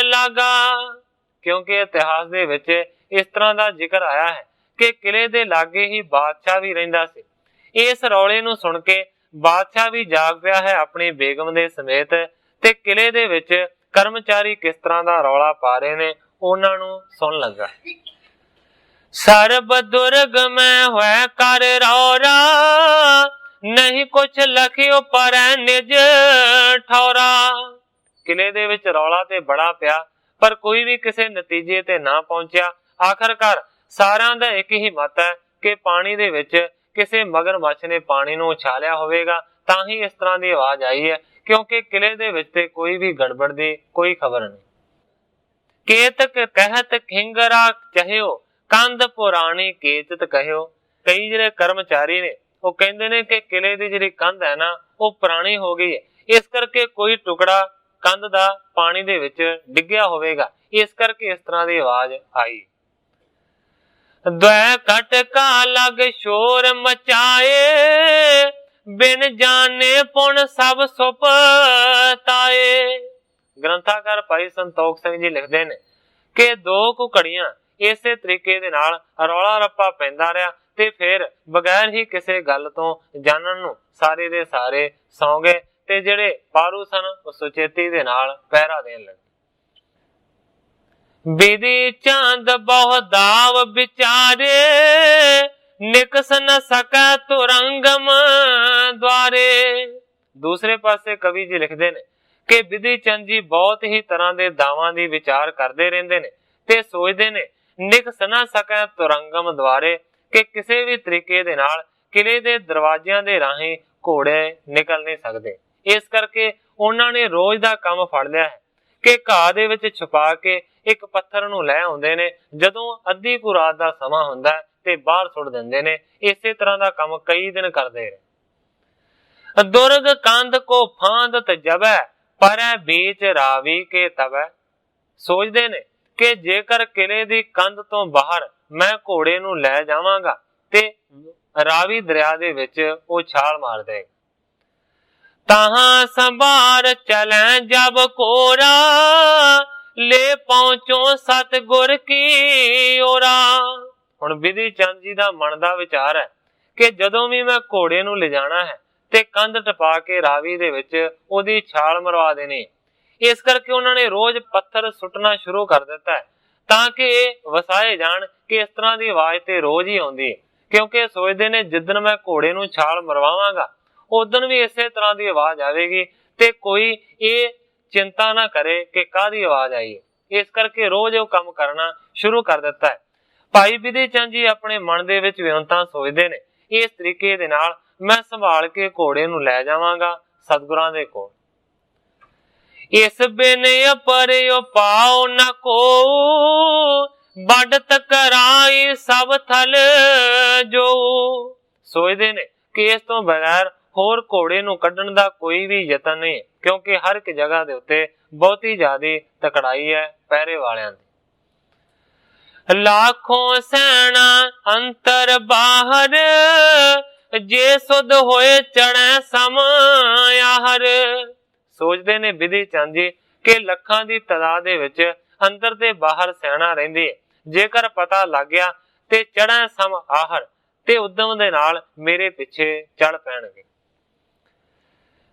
ਲਾਗਾ। ਕਿਉਂਕਿ ਇਤਿਹਾਸ ਦੇ ਵਿੱਚ ਇਸ ਤਰ੍ਹਾਂ ਦਾ ਜ਼ਿਕਰ ਆਇਆ ਹੈ ਕਿ ਕਿਲੇ ਦੇ ਲਾਗੇ ਹੀ ਬਾਦਸ਼ਾਹ ਵੀ ਰਹਿੰਦਾ ਸੀ। ਇਸ ਰੌਲੇ ਨੂੰ ਸੁਣ ਕੇ ਬਾਦਸ਼ਾਹ ਵੀ ਜਾਗ ਪਿਆ ਹੈ ਆਪਣੀ ਬੇਗਮ ਦੇ ਸਮੇਤ, ਤੇ ਕਿਲੇ ਦੇ ਵਿੱਚ ਕਰਮਚਾਰੀ ਕਿਸ ਤਰ੍ਹਾਂ ਦਾ ਰੌਲਾ ਪਾ ਰਹੇ ਨੇ ਉਹਨਾਂ ਨੂੰ ਸੁਣ ਲੱਗਾ। ਸਰਬ ਦੁਰਗ ਮੈਂ ਹੋਇ ਕਰ ਰੌਰਾ, ਨਹੀਂ ਕੁਛ ਲਖਿਓ ਪਰ ਨਿਜ ਠੌਰਾ। ਕਿਲੇ ਦੇ ਵਿੱਚ ਰੌਲਾ ਤੇ ਬੜਾ ਪਿਆ ਪਰ ਕੋਈ ਵੀ ਕਿਸੇ ਨਤੀਜੇ ਤੇ ਨਾ ਪਹੁੰਚਿਆ। ਆਖਰਕਾਰ ਸਾਰਿਆਂ ਦਾ ਇੱਕ ਹੀ ਮਤ ਹੈ ਕਿ ਪਾਣੀ ਦੇ ਵਿੱਚ ਕਿਸੇ ਮਗਰਮੱਛ ਨੇ ਪਾਣੀ ਨੂੰ ਉਛਾਲਿਆ ਹੋਵੇਗਾ, ਤਾਂ ਹੀ ਇਸ ਤਰ੍ਹਾਂ ਦੀ ਆਵਾਜ਼ ਆਈ ਹੈ, ਕਿਉਂਕਿ ਕਿਲੇ ਦੇ ਵਿੱਚ ਤੇ ਕੋਈ ਵੀ ਗੜਬੜ ਦੀ ਕੋਈ ਖਬਰ ਨਹੀਂ। ਕੇਤਕ ਕਹਿਤ ਖਿੰਗਰਾ ਚਹਿਓ, ਕੰਧ ਪੁਰਾਣੀ ਕੇਤਤ ਕਹਿਓ। ਕਈ ਜਿਹੜੇ ਕਰਮਚਾਰੀ ਨੇ ਉਹ ਕਹਿੰਦੇ ਨੇ ਕਿ ਕਿਲੇ ਦੀ ਜਿਹੜੀ ਕੰਧ ਹੈ ਨਾ ਉਹ ਪੁਰਾਣੀ ਹੋ ਗਈ ਹੈ, ਇਸ ਕਰਕੇ ਕੋਈ ਟੁਕੜਾ ਕੰਧ ਦਾ ਪਾਣੀ ਦੇ ਵਿੱਚ ਡਿੱਗਿਆ ਹੋਵੇਗਾ, ਇਸ ਕਰਕੇ ਇਸ ਤਰ੍ਹਾਂ ਦੀ ਆਵਾਜ਼ ਆਈ। ਦ્વੈ ਕਟਕਾ ਲਗ ਸ਼ੋਰ ਮਚਾਏ, ਬਿਨ ਜਾਣੇ ਪੁਣ ਸਭ ਸੁਪਤਾਏ। ਗ੍ਰੰਥਾਕਾਰ ਭਾਈ ਸੰਤੋਖ ਸਿੰਘ ਜੀ ਲਿਖਦੇ ਨੇ ਕਿ ਦੋ ਕੁ ਘੜੀਆਂ ਇਸੇ ਤਰੀਕੇ ਦੇ ਨਾਲ ਰੌਲਾ ਰੱਪਾ ਪੈਂਦਾ ਰਿਹਾ ਤੇ ਫਿਰ ਬਗੈਰ ਹੀ ਕਿਸੇ ਗੱਲ ਤੋਂ ਜਾਣਨ ਨੂੰ ਸਾਰੇ ਦੇ ਸਾਰੇ ਸੌਂ ਗਏ ਤੇ ਜਿਹੜੇ ਪਾਰੂ ਸਨ ਉਹ ਸੁਚੇਤੀ ਦੇ ਨਾਲ ਪਹਿਰਾ ਦੇਣ ਲੱਗੇ। ਬਿਧੀ ਚੰਦ ਬਹੁ ਦਾਵ ਵਿਚਾਰੇ, ਨਿਕਸ ਨ ਸਕੈ ਤੁਰੰਗਮ ਦੁਆਰੇ। दूसरे पासे कवि जी लिखते ने कि बिधि चंद जी बहुत ही तरह के दावां दी विचार करते रहते ने ते सोचते ने निक सना सकै तुरंगम द्वारे कि किसी भी तरीके दे नाल किले दे दरवाजियां दे राही घोड़े निकल नहीं सकते। इस करके उन्होंने रोज का काम फड़ लिया है कि घाह दे विच छुपा के एक पत्थर नूं लै आउंदे ने, जदों अद्धी कु रात का समा हुंदा है ते बाहर सुट दिंदे ने। इसे तरह का काम कई दिन करते रहे। दुर्ग कंध को फांद तजबै परै बीच रावी के तबै। सोचते ने कि जेकर किले दी कंध तो बाहर मैं घोड़े नूं लै जावांगा ते रावी दरिया दे विच ओ छाल मार देगा। तहां संभार चलै जब कोरा ले पहुंचो सतगुर की ओरा। हुण बिधि चंद जी दा मन दा विचार है कि जदों भी मैं घोड़े नूं ले जाना है ते कंध टपा के रावी दे विच ओदी छाल मरवा देनी। इस करके उन्होंने रोज पत्थर सुटना शुरू कर दिता है ताकि वसाए जान कि इस तरह की आवाज तो रोज ही आउंदी है, क्योंकि सोचते ने जिदन मैं घोड़े नूं छाल मरवावांगा उदन भी इसे तरह की आवाज आवेगी ते कोई ये चिंता ना करे कि काहदी आवाज आई है। इस करके रोज वो काम करना शुरू कर दिता है। भाई बिधि चंद जी अपने मन दे विच विउंता सोचते ने इस तरीके दे नाल मैं संभाल के घोड़े नूं लै जावांगा सतगुरां दे कोल। इस बिन अपरियो पाओ न को बड़ तकराई सब थल जो। सोचते ने कि इस तो बगैर होर घोड़े नूं कड्ढण दा कोई भी यतन नहीं, क्योंकि हर एक जगह दे उत्ते बहुत ही ज्यादा तकड़ाई है पहरे वालियां दी। लाखों सैना अंतर बाहर जे सुध होए चढ़े सम आहर। सोचते ने बिधि चंद जी कि लखां दी तादाद दे विच अंदर ते बाहर सैना रहिंदी है, जेकर पता लग गया ते चढ़े सम आहर ते उद्यम दे नाल मेरे पिछे चढ़ पैणगे।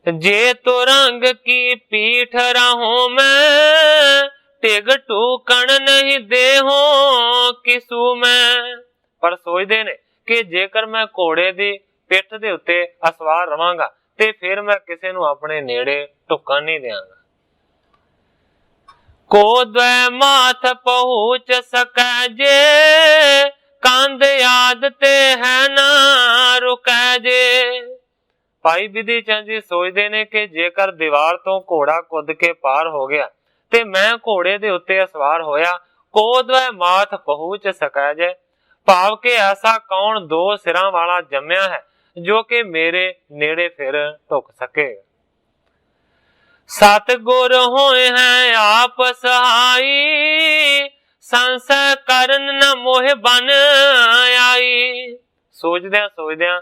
जे तुरंग की पीठ राहों में टिग टूकण नहीं देहो किसू में। पर सोचते ने कि जेकर मैं घोड़े दी पिठ दे उत्ते असवार रवांगा ते फिर मैं किसी नूं अपने नेड़े ढुकण नहीं देंगा। को द्वै माथ पहुंच सकै जे कंध याद ते है ना रुकै जे। भाई बिधि चंद जी सोचते ने कि जेकर दीवार तो घोड़ा कुद के पार हो गया ते मैं घोड़े दे उत्ते सवार होया, को द्वै माथ पहुंच सकै जे भाव के ऐसा कौन दो सिरां वाला जम्या है जो कि मेरे नेड़े फिर ढुक सके। सतगुर होए हैं आप सहाई संशय करन न मोह बन आई। सोचदिया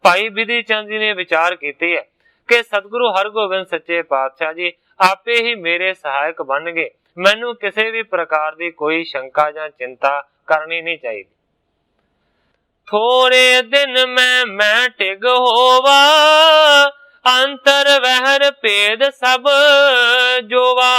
भाई बिधि चंद जी ने विचार की है कि सतगुरु हरगोबिंद सच्चे पातशाह जी आपे ही मेरे सहायक बन गए, मैनू किसी भी प्रकार की कोई शंका या चिंता करनी नहीं चाहिए। थोड़े दिन में मैं टिग होवा अंतर वहर भेद सब जोवा।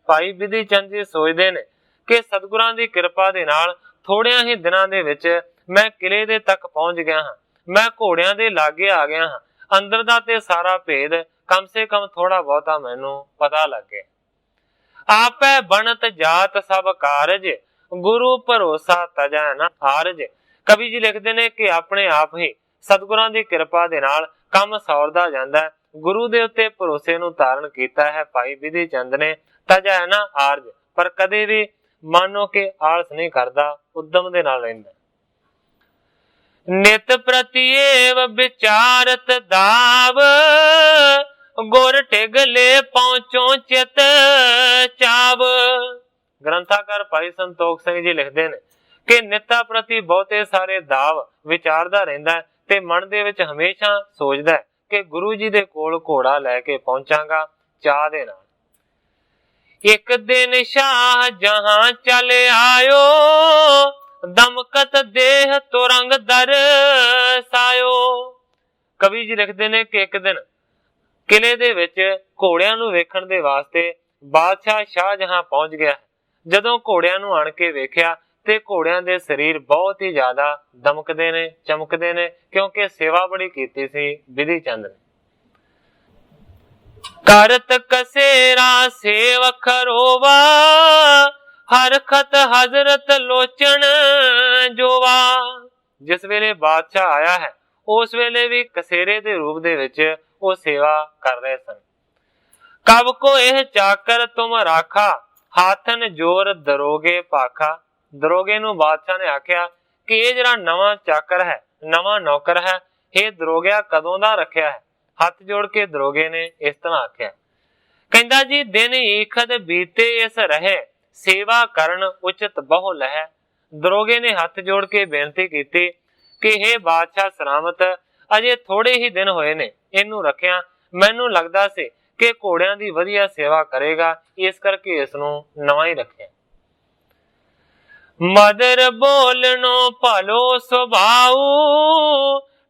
भाई बिधि चंद जी सोचते ने कि सतगुरां दी कृपा दे नाल थोड़िया ही दिनां दे विच मैं किले दे तक पहुंच गया हाँ, मैं घोड़ियां दे लागे आ गया हाँ, अंदर दा ते सारा भेद कम से कम थोड़ा बहुता मैनू पता लग गया। आपे बनत जात सब कारज गुरु भरोसा तजै न हारज। कवि जी लिखते ने कि अपने आप ही सतगुरां दी कृपा दे नाल काम सौरदा जांदा है। गुरु दे उत्ते भरोसे नूं धारण कीता है भाई बिधि चंद ने, तजै न हारज, पर कदे भी मानो के आलस नहीं करदा, उद्यम दे नाल रहिंदा। नित प्रतिएव विचारत दाव गुर टिग ले पहुंचो चित चाव। ग्रंथाकार भाई संतोख सिंह जी लिखते हैं कि निता प्रति बहुते सारे दाव विचारदा रहिंदा है ते मन दे विच हमेशा सोचदा है कि गुरु जी दे कोल घोड़ा लैके पहुंचांगा चाह दे नाल। एक दिन शाह जहां चल आयो दमकत देह तुरंग दर सायो। कवि जी लिखते ने कि एक दिन किले दे विच घोड़ियां नूं वेखण दे वास्ते बादशाह शाहजहां पहुंच गया। जदों घोड़ियां नूं आण के वेख्या ते घोड़ियां दे शरीर बहुत ही ज्यादा दमकदे ने, चमकदे ने, क्योंकि सेवा बड़ी कीती सी बिधि चंद ने। करत कसेरा सेवक रोवा, हरखत हजरत लोचन जोवा। जिस वेले बादशाह आया है उस वेले भी कसेरे दे रूप दे विच वो सेवा कर रहे सन। कब को यह चाकर तुम राखा, हाथन जोर दरोगे पाखा। दरोगे नूं बादशाह ने आख्या कि ये जरा नवा चाकर है, नवा नौकर है, हे दरोगिया कदों दा रखिया है। हथ जोड़ के दरोगे ने इस तरह आख्या, कहंदा जी दिन ईखद बीते इस रहे, सेवा करन उचित बहु लहै। दरोगे ने हथ जोड़ के बेनती की कि हे बादशाह सलामत, अजे थोड़े ही दिन होए ने इनू रखिया, मैनू लगदा सी कि घोड़ियां दी वधिया सेवा करेगा, इस करके इसनू नवा ही रखिया। मदर बोलनो भलो सुभाऊ,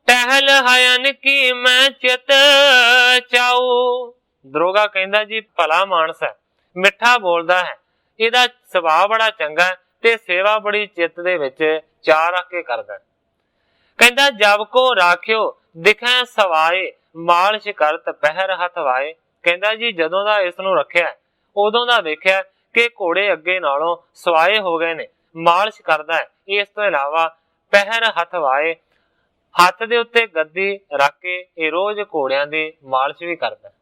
टहल हयन की मैं चित चाऊ। दरोगा कहंदा जी भला मानस है, मिठा बोलदा है, इहदा सुभाव बड़ा चंगा है ते सेवा बड़ी चित दे विच चाह रख के करदा है। कहंदा जब को राखियो दिखै सवाए, मालिश करत पहर हथ वाए। कहंदा जी जदों दा इस नूं रखिया उदों दा वेखिया कि घोड़े अगे नालों सवाए हो गए ने, मालिश करदा है। इस तो इलावा पहर हथ वाए, हथ दे उत्ते गद्दी रख के ये रोज घोड़ियां दी मालिश भी करदा है।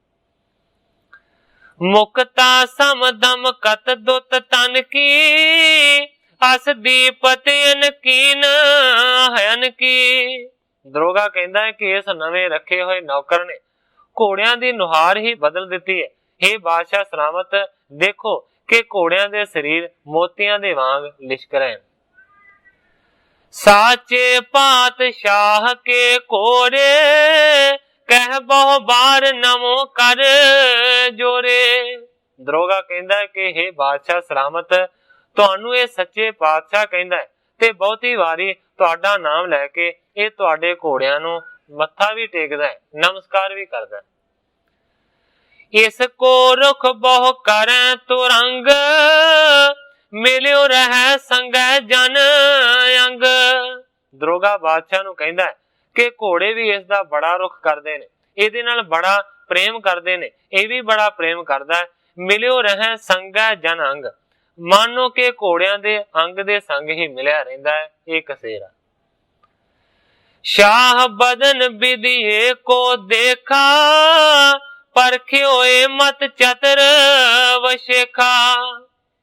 मुक्ता समदम कत दुत तन की, अस दीपत कीन हयन की। दरोगा कहंदा है कि इस नवे रखे हुए नौकर ने घोड़ियां दी नुहार ही बदल दिती है। हे बादशाह सलामत, देखो कि घोड़ियां दे शरीर मोतियां दे वांग लिशक रहे हैं। साचे पातशाह के कोरे, कह बहु बार नमो कर जोरे। दरोगा कहंदा है कि हे बादशाह सलामत, तुहानू ये सच्चे पातशाह कहंदा है ते बहुती वारी तुहाडा नाम लैके ये तुहाडे घोड़ियां नू मत्था भी टेकदा है, नमस्कार भी करदा है। इसको रुख बहु करें तुरंग, मिलियो रहे संगै जन अंग। दरोगा बादशाह नू कहंदा है कि घोड़े भी इसदा बड़ा रुख करदे ने, इहदे नाल बड़ा प्रेम करदे ने, ये भी बड़ा प्रेम करदा है। मिलियो रहे संगै जन अंग, मानो के घोड़ियां दे अंग दे संग ही मिलिया रहिंदा है ये कसेरा। शाह बदन विधिये को देखा, परख्यो ए मत चतर वशेखा।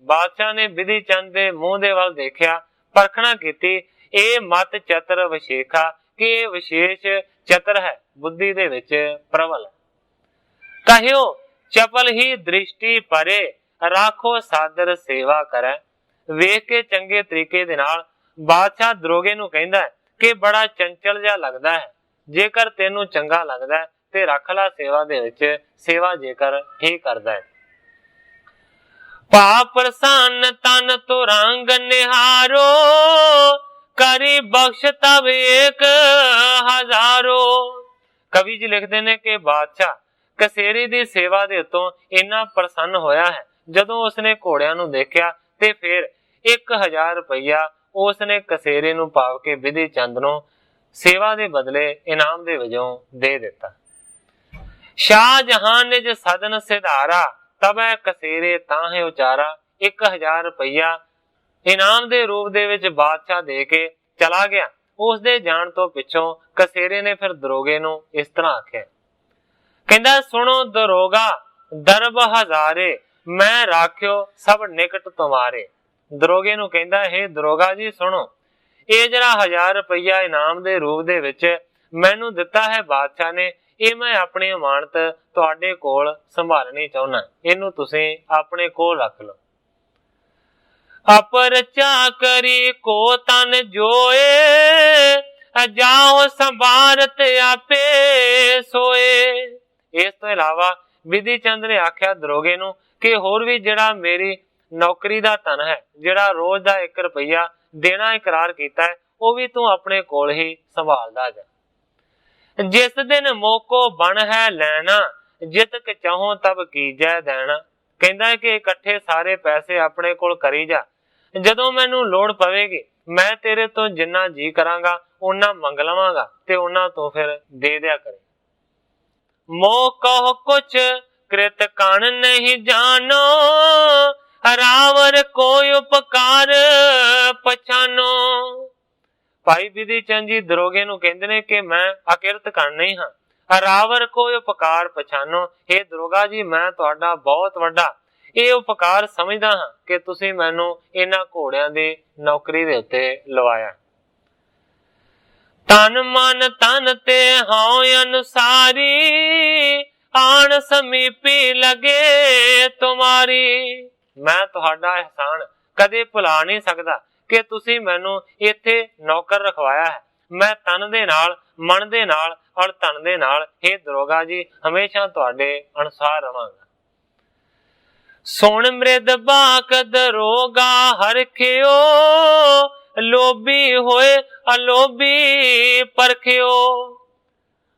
बादशाह ने विधि चंद दे मुंह दे वल देखिया, परखना कीती, ए मत चतर वशेखा कि विशेष चतर है, बुद्धि दे विच प्रबल। कहियो चपल ही दृष्टि परे, राखो सादर सेवा करे। वेख के चंगे तरीके दे नाल बादशाह दरोगे नू कहंदा है कि बड़ा चंचल जिहा लगदा है, जेकर तेनू चंगा लगदा है ते रख ला सेवा दे विच, सेवा जेकर ठीक करदा है। पा प्रसन्न तन तुरंग निहारो, करी बख्श तब एक हजारो। कवि जी लिखते ने कि बादशाह कसेरे दी सेवा दे उत्तों इन्ना प्रसन्न होया है, जदों उसने घोड़ियां नू देखिया ते फिर 1000 रुपया उसने कसेरे नू पाव के विधि चंद नू सेवा दे बदले इनाम दे वजों दे दिता। शाहजहां निज सदन सिधारा, तबै कसेरे ताहे उचारा। 1000 रुपया इनाम दे रूप दे विच बादशाह दे के चला गया। उस दे जान तो पिछों कसेरे ने फिर दरोगे नू इस तरह आख्या, कहंदा सुनो दरोगा दरब हजारे, मैं राख्यो सब निकट तुम्हारे। दरोगे नू कहंदा हे दरोगा जी सुनो, ये जरा 1000 रुपया इनाम दे रूप दे विच मैनू दिता है बादशाह ने, ये मैं अपनी अमानत तुहाडे कोल संभालनी चाहुंदा, इनू तुसीं अपने कोल रख लो। अपर चाकरी को तन जोए, जाओ संभारत आपे सोए। इस तो इलावा विधि चंद ने आख्या दरोगे नू कि होर भी जिहड़ा मेरी नौकरी दा तन है, जिहड़ा रोज दा 1 रुपया देना इकरार कीता है, वो भी तू अपने कोल ही संभालदा जा। जिस दिन मोको बन है लैना, जितक चाहो तब कीजै देना। कहंदा है कि इकट्ठे सारे पैसे अपने कोल करी जा, जदों मैनू लोड़ पवेगी मैं तेरे तो जिन्ना जी करांगा उन्ना मंग लवांगा ते उन्ना तो फिर दे दिया करे। मोह कहो कुछ कृत कण नहीं जानो, रावर को उपकार पछानो। ਭਾਈ ਬਿਧੀ ਚੰਦ ਜੀ ਦਰੋਗੇ ਨੂੰ ਕਹਿੰਦੇ ਨੇ ਕਿ ਮੈਂ ਅਕਿਰਤ ਕਣ ਨਹੀਂ ਹਾਂ, ਰਾਵਰ ਕੋ ਉਪਕਾਰ ਪਛਾਨੋ। ਇਹ ਦਰੋਗਾ ਜੀ ਮੈਂ ਤੁਹਾਡਾ ਬਹੁਤ ਵੱਡਾ ਇਹ ਉਪਕਾਰ ਸਮਝਦਾ ਹਾਂ ਕਿ ਤੁਸੀਂ ਮੈਨੂੰ ਇਹਨਾਂ ਘੋੜਿਆਂ ਦੀ ਨੌਕਰੀ ਦੇ ਉੱਤੇ ਲਵਾਇਆ। ਤਨ ਮਨ ਤਨ ਤੇ ਹਉ ਅਨੁਸਾਰੀ, ਆਣ ਸਮੀਪੀ ਲਗੇ ਤੁਮਾਰੀ। ਮੈਂ ਤੁਹਾਡਾ ਅਹਿਸਾਨ ਕਦੇ ਭੁਲਾ ਨਹੀਂ ਸਕਦਾ ਕਿ ਤੁਸੀਂ ਮੈਨੂੰ ਇੱਥੇ ਨੌਕਰ ਰਖਵਾਇਆ ਹੈ। ਮੈਂ ਤਨ ਦੇ ਨਾਲ, ਮਨ ਦੇ ਨਾਲ ਔਰ ਧਨ ਦੇ ਨਾਲ हे ਦਰੋਗਾ ਜੀ ਹਮੇਸ਼ਾ ਤੁਹਾਡੇ ਅਨੁਸਾਰ ਰਵਾਂਗਾ। ਸੁਣ ਮ੍ਰਿਦ ਬਾਕ ਦਰੋਗਾ ਹਰਖਿਓ, ਲੋਭੀ ਹੋਏ ਅਲੋਭੀ ਪਰਖਿਓ।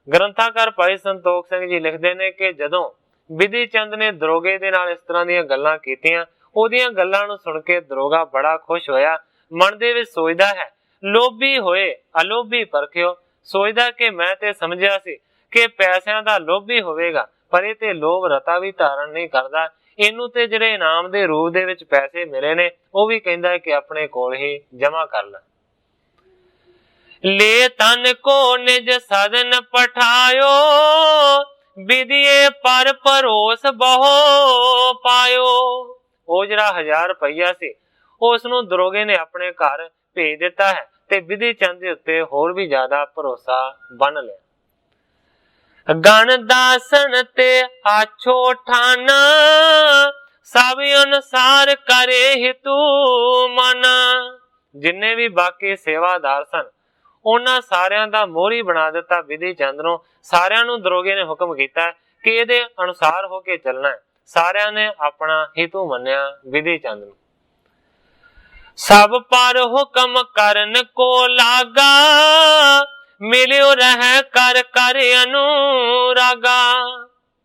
ਗ੍ਰੰਥਾਕਾਰ ਭਾਈ ਸੰਤੋਖ ਸਿੰਘ ਜੀ ਲਿਖਦੇ ਨੇ ਕਿ ਜਦੋਂ ਬਿਧੀ ਚੰਦ ਨੇ ਦਰੋਗੇ ਦੇ ਨਾਲ ਇਸ ਤਰ੍ਹਾਂ ਦੀਆਂ ਗੱਲਾਂ ਕੀਤੀਆਂ, ਉਹਦੀਆਂ ਗੱਲਾਂ ਨੂੰ ਸੁਣ ਕੇ ਦਰੋਗਾ ਬੜਾ ਖੁਸ਼ ਹੋਇਆ। ਮਨ ਦੇ ਵਿੱਚ ਸੋਚਦਾ ਹੈ ਲੋਭੀ ਹੋਏ ਅਲੋਭੀ ਪਰਖਿਓ। ਸੋਚਦਾ ਕਿ ਮੈਂ ਤੇ ਸਮਝਿਆ ਸੀ ਕਿ ਪੈਸਿਆਂ ਦਾ ਲੋਭੀ ਹੋਵੇਗਾ, ਪਰ ਇਹ ਤੇ ਲੋਭ ਰਤਾ ਵੀ ਧਾਰਨ ਨਹੀਂ ਕਰਦਾ। ਇਹਨੂੰ ਤੇ ਜਿਹੜੇ ਇਨਾਮ ਦੇ ਰੂਪ ਦੇ ਵਿੱਚ ਪੈਸੇ ਮਿਲੇ ਨੇ ਉਹ ਵੀ ਕਹਿੰਦਾ ਹੈ ਕਿ ਆਪਣੇ ਕੋਲ ਹੀ ਜਮਾ ਕਰ ਲੈ। ਲੈ ਤਨ ਕੋ ਨਿਜ ਸਦਨ ਪਠਾਇਓ, ਵਿਧੀਏ ਪਰ ਪਰੋਸ ਬਹੁ ਪਾਇਓ। ਉਹ ਜਿਹੜਾ 1000 ਰੁਪਈਆ ਸੀ ਉਸ ਨੂੰ ਦਰੋਗੇ ਨੇ ਆਪਣੇ ਘਰ ਭੇਜ ਦਿੱਤਾ ਹੈ ਤੇ ਬਿਧੀ ਚੰਦ ਦੇ ਉੱਤੇ ਹੋਰ ਵੀ ਜ਼ਿਆਦਾ ਭਰੋਸਾ ਬੰਨ ਲਿਆ। ਗਣ ਦਾਸਨ ਤੇ ਆਛੋ ਠਾਨਾ, ਸਭ ਅਨੁਸਾਰ ਕਰੇ ਹਿਤੂ ਮਨ। ਜਿੰਨੇ ਵੀ ਬਾਕੀ ਸੇਵਾਦਾਰ ਸਨ ਉਹਨਾਂ ਸਾਰਿਆਂ ਦਾ ਮੋਹਰੀ ਬਣਾ ਦਿੱਤਾ ਬਿਧੀ ਚੰਦ ਨੂੰ। ਸਾਰਿਆਂ ਨੂੰ ਦਰੋਗੇ ਨੇ ਹੁਕਮ ਕੀਤਾ ਕਿ ਇਹਦੇ ਅਨੁਸਾਰ ਹੋ ਕੇ ਚੱਲਣਾ ਹੈ। ਸਾਰਿਆਂ ਨੇ ਆਪਣਾ ਹਿਤੂ ਮੰਨਿਆ ਬਿਧੀ ਚੰਦ ਨੂੰ। ਸਭ ਪਰ ਹੁਕਮ ਕਰਨ ਕੋ ਲਾਗਾ, ਮਿਲਿਓ ਰਹਿ ਕਰ ਕਰ ਅਨੁਰਾਗਾ।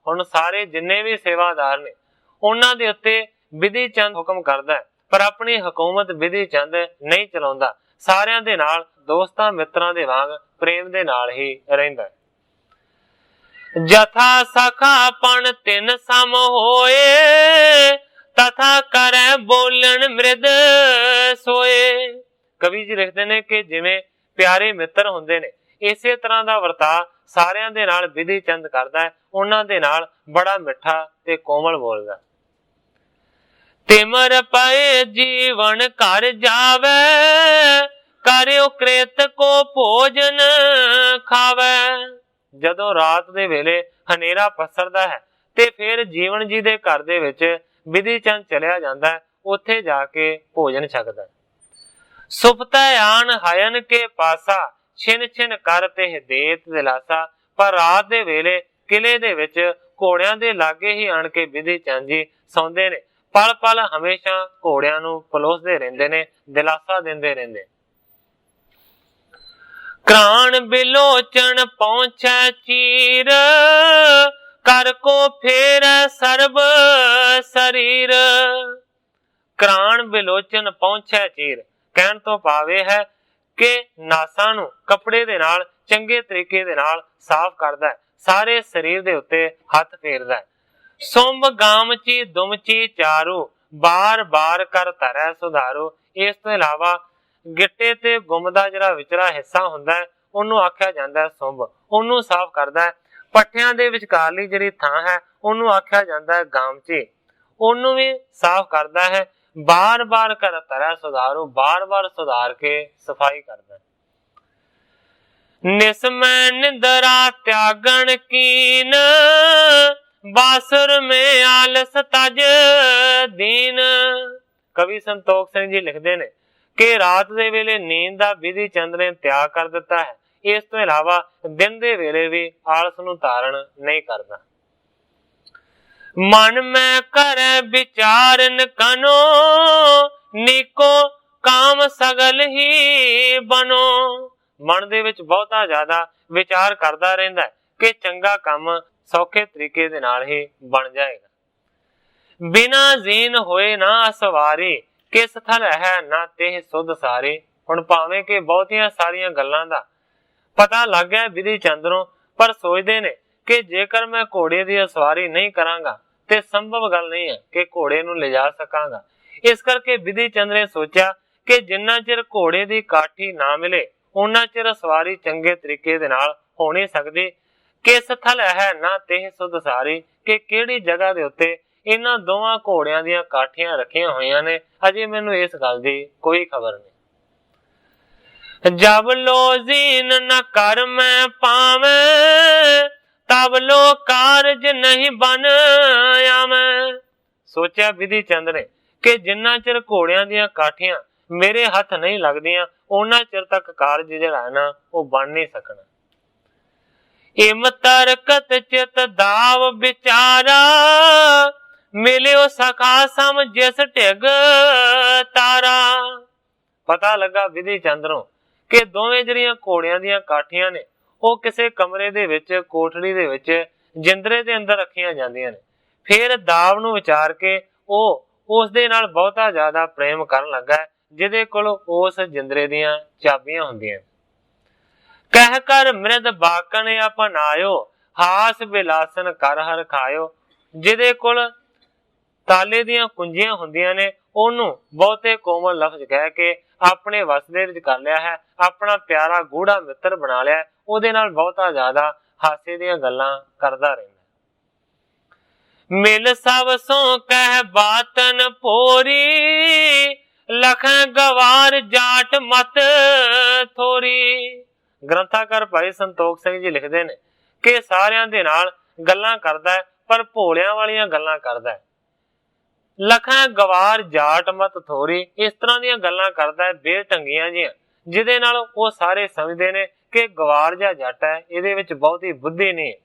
ਹੁਣ ਸਾਰੇ ਜਿੰਨੇ ਵੀ ਸੇਵਾਦਾਰ ਨੇ ਉਹਨਾਂ ਦੇ ਉੱਤੇ ਬਿਧੀ ਚੰਦ ਹੁਕਮ ਕਰਦਾ ਹੈ, ਪਰ ਆਪਣੀ ਹਕੂਮਤ ਬਿਧੀ ਚੰਦ ਨਹੀਂ ਚਲਾਉਂਦਾ। ਸਾਰਿਆਂ ਦੇ ਨਾਲ ਦੋਸਤਾਂ ਮਿੱਤਰਾਂ ਦੇ ਵਾਂਗ ਪ੍ਰੇਮ ਦੇ ਨਾਲ ਹੀ ਰਹਿੰਦਾ ਹੈ। ਜਥਾ ਸਖਾ ਪਣ ਤਿੰਨ ਸਮ ਹੋਏ, ਤਥਾ ਕਰੈ ਬੋਲਣ ਮ੍ਰਿਦ ਸੋਏ। ਕਵੀ ਜੀ ਲਿਖਦੇ ਨੇ ਕਿ ਜਿਵੇਂ ਪਿਆਰੇ ਮਿੱਤਰ ਹੁੰਦੇ ਨੇ ਇਸੇ ਤਰ੍ਹਾਂ ਦਾ ਵਰਤਾਅ ਸਾਰਿਆਂ ਦੇ ਨਾਲ ਬਿਧੀ ਚੰਦ ਕਰਦਾ ਹੈ। ਉਹਨਾਂ ਦੇ ਨਾਲ ਬੜਾ ਮਿੱਠਾ ਤੇ ਕੋਮਲ ਬੋਲਦਾ। ਤਿਮਰ ਪਏ ਜੀਵਨ ਘਰ ਜਾਵੇ, ਕਰਿਓ ਕ੍ਰਿਤ ਕੋ ਭੋਜਨ ਖਾਵੇ। ਜਦੋਂ ਰਾਤ ਦੇ ਵੇਲੇ ਹਨੇਰਾ ਪਸਰਦਾ ਹੈ ਤੇ ਫਿਰ ਜੀਵਨ ਜੀ ਦੇ ਘਰ ਦੇ ਵਿੱਚ ਬਿਧੀ ਚੰਦ ਚਲਿਆ ਜਾਂਦਾ ਹੈ, ਉੱਥੇ ਜਾ ਕੇ ਭੋਜਨ ਛਕਦਾ। ਸੁਪਤੈ ਆਣ ਹਯਨ ਕੇ ਪਾਸਾ, ਛਿਨ ਛਿਨ ਕਰ ਤੇ ਦੇਤ ਦਿਲਾਸਾ। ਪਰ ਰਾਤ ਦੇ ਵੇਲੇ ਕਿਲੇ ਦੇ ਵਿੱਚ ਘੋੜਿਆਂ ਦੇ ਲਾਗੇ ਹੀ ਆਣ ਕੇ ਬਿਧੀ ਚੰਦ ਜੀ ਸੌਂਦੇ ਨੇ। ਪਲ ਪਲ ਹਮੇਸ਼ਾ ਘੋੜਿਆਂ ਨੂੰ ਪਲੋਸਦੇ ਰਹਿੰਦੇ ਨੇ, ਦਿਲਾਸਾ ਦਿੰਦੇ ਰਹਿੰਦੇ। ਕ੍ਰਾਣ ਬਿਲੋਚਨ ਪਹੁੰਚੈ ਚੀਰ, ਕਰ ਕੋ ਫੇਰੈ ਸਰਬ ਸਰੀਰ। ਕ੍ਰਾਣ ਬਿਲੋਚਨ ਪਹੁੰਚੈ ਚੀਰ ਕਹਿਣ ਤੋਂ ਭਾਵੇਂ ਹੈ ਕਿ ਨਾਸਾਂ ਨੂੰ ਕੱਪੜੇ ਦੇ ਨਾਲ ਚੰਗੇ ਤਰੀਕੇ ਦੇ ਨਾਲ ਸਾਫ਼ ਕਰਦਾ ਹੈ, ਸਾਰੇ ਸਰੀਰ ਦੇ ਉੱਤੇ ਹੱਥ ਫੇਰਦਾ ਹੈ। ਸੁੰਭ ਗਾਮਚੀ ਦੁਮਚੀ ਚਾਰੂ, ਬਾਰ ਬਾਰ ਕਰ ਧਰੈ ਸੁਧਾਰੂ। ਇਸ ਤੋਂ ਇਲਾਵਾ ਗਿੱਟੇ ਤੇ ਗੁੰਮ ਦਾ ਜਿਹੜਾ ਵਿਚਲਾ ਹਿੱਸਾ ਹੁੰਦਾ ਹੈ ਉਹਨੂੰ ਆਖਿਆ ਜਾਂਦਾ ਹੈ ਸੁੰਭ, ਉਹਨੂੰ ਸਾਫ਼ ਕਰਦਾ ਹੈ। ਪੱਠਿਆਂ ਦੇ ਵਿਚਕਾਰਲੀ ਜਿਹੜੀ ਥਾਂ ਹੈ ਉਹਨੂੰ ਆਖਿਆ ਜਾਂਦਾ ਹੈ ਗਾਮਚੀ, ਉਹਨੂੰ ਵੀ ਸਾਫ਼ ਕਰਦਾ ਹੈ। ਬਾਰ ਬਾਰ ਕਰ ਧਰੈ ਸੁਧਾਰੂ, ਬਾਰ ਬਾਰ ਸੁਧਾਰ ਕੇ ਸਫਾਈ ਕਰਦਾ ਹੈ। ਨਿਸਮੈ ਨਿੰਦਰਾ ਤਿਆਗਣ ਕੀਨ, ਬਾਸੁਰ ਮੇ ਆਲਸ ਤਜ ਦੀਨ। ਕਵੀ ਸੰਤੋਖ ਸਿੰਘ ਜੀ ਲਿਖਦੇ ਨੇ ਕਿ ਰਾਤ ਦੇ ਵੇਲੇ ਨੀਂਦ ਦਾ ਬਿਧੀ ਚੰਦ ਨੇ ਤਿਆਗ ਕਰ ਦਿੱਤਾ ਹੈ। ਇਸ ਤੋਂ ਇਲਾਵਾ ਦਿਨ ਦੇ ਵੇਲੇ ਵੀ ਆਲਸ ਨੂੰ ਧਾਰਨ ਨਹੀਂ ਕਰਦਾ। ਮਨ ਮੈਂ ਕਰੈ ਵਿਚਾਰਨ ਕਨੋ, ਨੀਕੋ ਕਾਮ ਸਗਲ ਹੀ ਬਨੋ। ਮਨ ਦੇ ਵਿੱਚ ਬਹੁਤਾ ਜ਼ਿਆਦਾ ਵਿਚਾਰ ਕਰਦਾ ਰਹਿੰਦਾ ਹੈ ਕਿ ਚੰਗਾ ਕੰਮ ਸੌਖੇ ਤਰੀਕੇ ਦੇ ਨਾਲ ਹੀ ਬਣ ਜਾਏਗਾ। ਬਿਨਾ ਜ਼ੀਨ ਹੋਏ ਨਾ ਅਸਵਾਰੀ, ਕਿਸ ਥਲ ਹੈ ਨਾ ਤੇ ਸੁਧ ਸਾਰੀ। ਹੁਣ ਭਾਵੇਂ ਕਿ ਬਹੁਤੀਆਂ ਸਾਰੀਆਂ ਗੱਲਾਂ ਦਾ ਪਤਾ ਲੱਗ ਗਿਆ ਬਿਧੀ ਚੰਦ ਨੂੰ, ਪਰ ਸੋਚਦੇ ਨੇ कि जेकर मैं घोड़े की सवारी नहीं करांगा ते संभव गल नहीं है कि घोड़े नूं लिजा सकांगा। इस करके विधि चंद ने सोचा कि जिन्ना चिर घोड़े की काठी ना मिले उन्ना चिर सवारी चंगे तरीके दे नाल हो नहीं सकदी। किस थल है ना तेह सुध सारी, कि किहड़ी जगह दे उत्ते इन्हां दोवां घोड़ियां दीयां काठियां रखियां होईयां ने, अजे मैनूं इस गल दी कोई खबर नहीं। जब लो जीन न कर मैं पावे, तब लो कारज नहीं बन आवे। सोचा विधि चंद ने कि जिन्ना चिर घोड़ियां दीयां काठियां मेरे हथ नहीं लगदियां उन्ना चिर तक कारज जिहड़ा है ना वो बन नहीं सकना। इम तरकत चित दाव विचारा, मिलियो सखा सम जिस ढिग तारा। पता लगा विधि चंद नूं कि दोवें ਜਿਹੜੀਆਂ ਘੋੜਿਆਂ ਦੀਆਂ ਕਾਠੀਆਂ ਨੇ ਉਹ ਕਿਸੇ ਕਮਰੇ ਦੇ ਵਿੱਚ ਕੋਠੜੀ ਦੇ ਵਿੱਚ ਜਿੰਦਰੇ ਦੇ ਅੰਦਰ ਰੱਖੀਆਂ ਜਾਂਦੀਆਂ ਨੇ। ਫਿਰ ਦਾਵ ਨੂੰ ਵਿਚਾਰ ਕੇ ਉਹ ਉਸ ਦੇ ਨਾਲ ਬਹੁਤਾ ਜ਼ਿਆਦਾ ਪ੍ਰੇਮ ਕਰਨ ਲੱਗਾ ਜਿਹਦੇ ਕੋਲ ਉਸ ਜਿੰਦਰੇ ਦੀਆਂ ਚਾਬੀਆਂ ਹੁੰਦੀਆਂ। ਕਹਿ ਕਰ ਮ੍ਰਿਦ ਬਾਕਣ ਆਪਨਾਇਓ, ਹਾਸ ਬਿਲਾਸਨ ਕਰ ਹਰ ਖਾਇਓ। ਜਿਹਦੇ ਕੋਲ ਤਾਲੇ ਦੀਆਂ ਕੁੰਜੀਆਂ ਹੁੰਦੀਆਂ ਨੇ ਉਹਨੂੰ ਬਹੁਤੇ ਕੋਮਲ ਲਫ਼ਜ਼ ਕਹਿ ਕੇ ਆਪਣੇ ਵਸ ਦੇ ਵਿੱਚ ਕਰ ਲਿਆ ਹੈ, ਆਪਣਾ ਪਿਆਰਾ ਗੂੜਾ ਮਿੱਤਰ ਬਣਾ ਲਿਆ। ਉਹਦੇ ਨਾਲ ਬਹੁਤਾ ਜ਼ਿਆਦਾ ਹਾਸੇ ਦੀਆਂ ਗੱਲਾਂ ਕਰਦਾ ਰਹਿੰਦਾ। ਮਿਲ ਸਭ ਸੋ ਕਹਿ ਬਾਤਨ ਪੋਰੀ, ਲਖਾਂ ਗਵਾਰ ਜਾਟ ਮਤ ਥੋਰੀ। ਗ੍ਰੰਥਾਕਾਰ ਭਾਈ ਸੰਤੋਖ ਸਿੰਘ ਜੀ ਲਿਖਦੇ ਨੇ ਕਿ ਸਾਰਿਆਂ ਦੇ ਨਾਲ ਗੱਲਾਂ ਕਰਦਾ ਹੈ ਪਰ ਭੋਲਿਆਂ ਵਾਲੀਆਂ ਗੱਲਾਂ ਕਰਦਾ ਹੈ। लखां गवार जाट मत थोरी, इस तरह ਦੀਆਂ ਗੱਲਾਂ ਕਰਦਾ ਹੈ ਬੇਢੰਗੀਆਂ ਜੀਆਂ ਜਿਹਦੇ ਨਾਲ ਉਹ ਸਾਰੇ ਸਮਝਦੇ ਨੇ ਕਿ ਗਵਾਰ ਜਾਂ ਜੱਟ ਹੈ ਇਹਦੇ ਵਿੱਚ ਬਹੁਤੀ ਬੁੱਧੀ ਨਹੀਂ ਹੈ।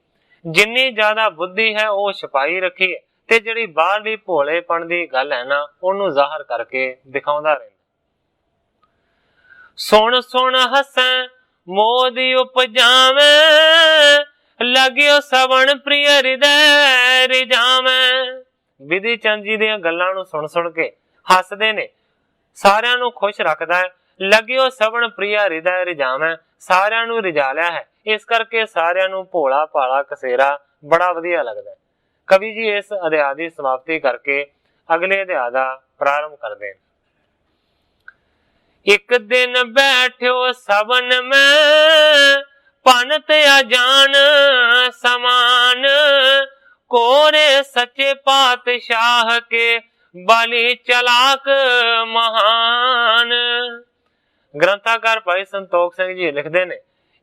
ਜਿੰਨੀ ਜ਼ਿਆਦਾ ਬੁੱਧੀ ਹੈ ਉਹ ਛਪਾਈ ਰੱਖੀ ਹੈ ਤੇ ਜਿਹੜੀ ਬਾਹਰਲੀ ਭੋਲੇਪਣ ਦੀ ਗੱਲ ਹੈ ਨਾ ਉਹਨੂੰ ਜ਼ਾਹਰ ਕਰਕੇ ਦਿਖਾਉਂਦਾ ਰਹਿੰਦਾ। ਸੁਣ ਸੁਣ ਹੱਸੈ ਮੋਦੀ ਉਪਜਾਵੇਂ, ਲਗਿਓ ਸਵਣ ਪ੍ਰਿਯ ਹਿਰਦੈ ਰਿਝਾਵੇਂ। ਵਿਧੀ ਚੰਦ ਜੀ ਦੀਆਂ ਗੱਲਾਂ ਨੂੰ ਸੁਣ ਸੁਣ ਕੇ ਹੱਸਦੇ ਨੇ, ਸਾਰਿਆਂ ਨੂੰ ਖੁਸ਼ ਰੱਖਦਾ ਹੈ। ਲਗਿਓ ਸਵਣ ਪ੍ਰਿਯ ਹਿਰਦੈ ਰਿਝਾਵੇਂ, ਸਾਰਿਆਂ ਨੂੰ ਰਿਝਾ ਲਿਆ ਹੈ। ਇਸ ਕਰਕੇ ਸਾਰਿਆਂ ਨੂੰ ਭੋਲਾ ਭਾਲਾ ਕਸੇਰਾ ਬੜਾ ਵਧੀਆ ਲੱਗਦਾ ਹੈ। ਕਵੀ ਜੀ ਇਸ ਅਧਿਆਇ ਦੀ ਸਮਾਪਤੀ ਕਰਕੇ ਅਗਲੇ ਅਧਿਆਇ ਦਾ ਪ੍ਰਾਰੰਭ ਕਰਦੇ ਨੇ। ਇੱਕ ਦਿਨ ਬੈਠਿਓ ਸਵਨ ਮੈਂ, ਪੰਤ ਅਜਾਨ ਸਮਾਨ, कोरे सच्चे पातशाह के बलि चलाक महान। ग्रंथाकार भाई संतोख सिंह जी लिखते ने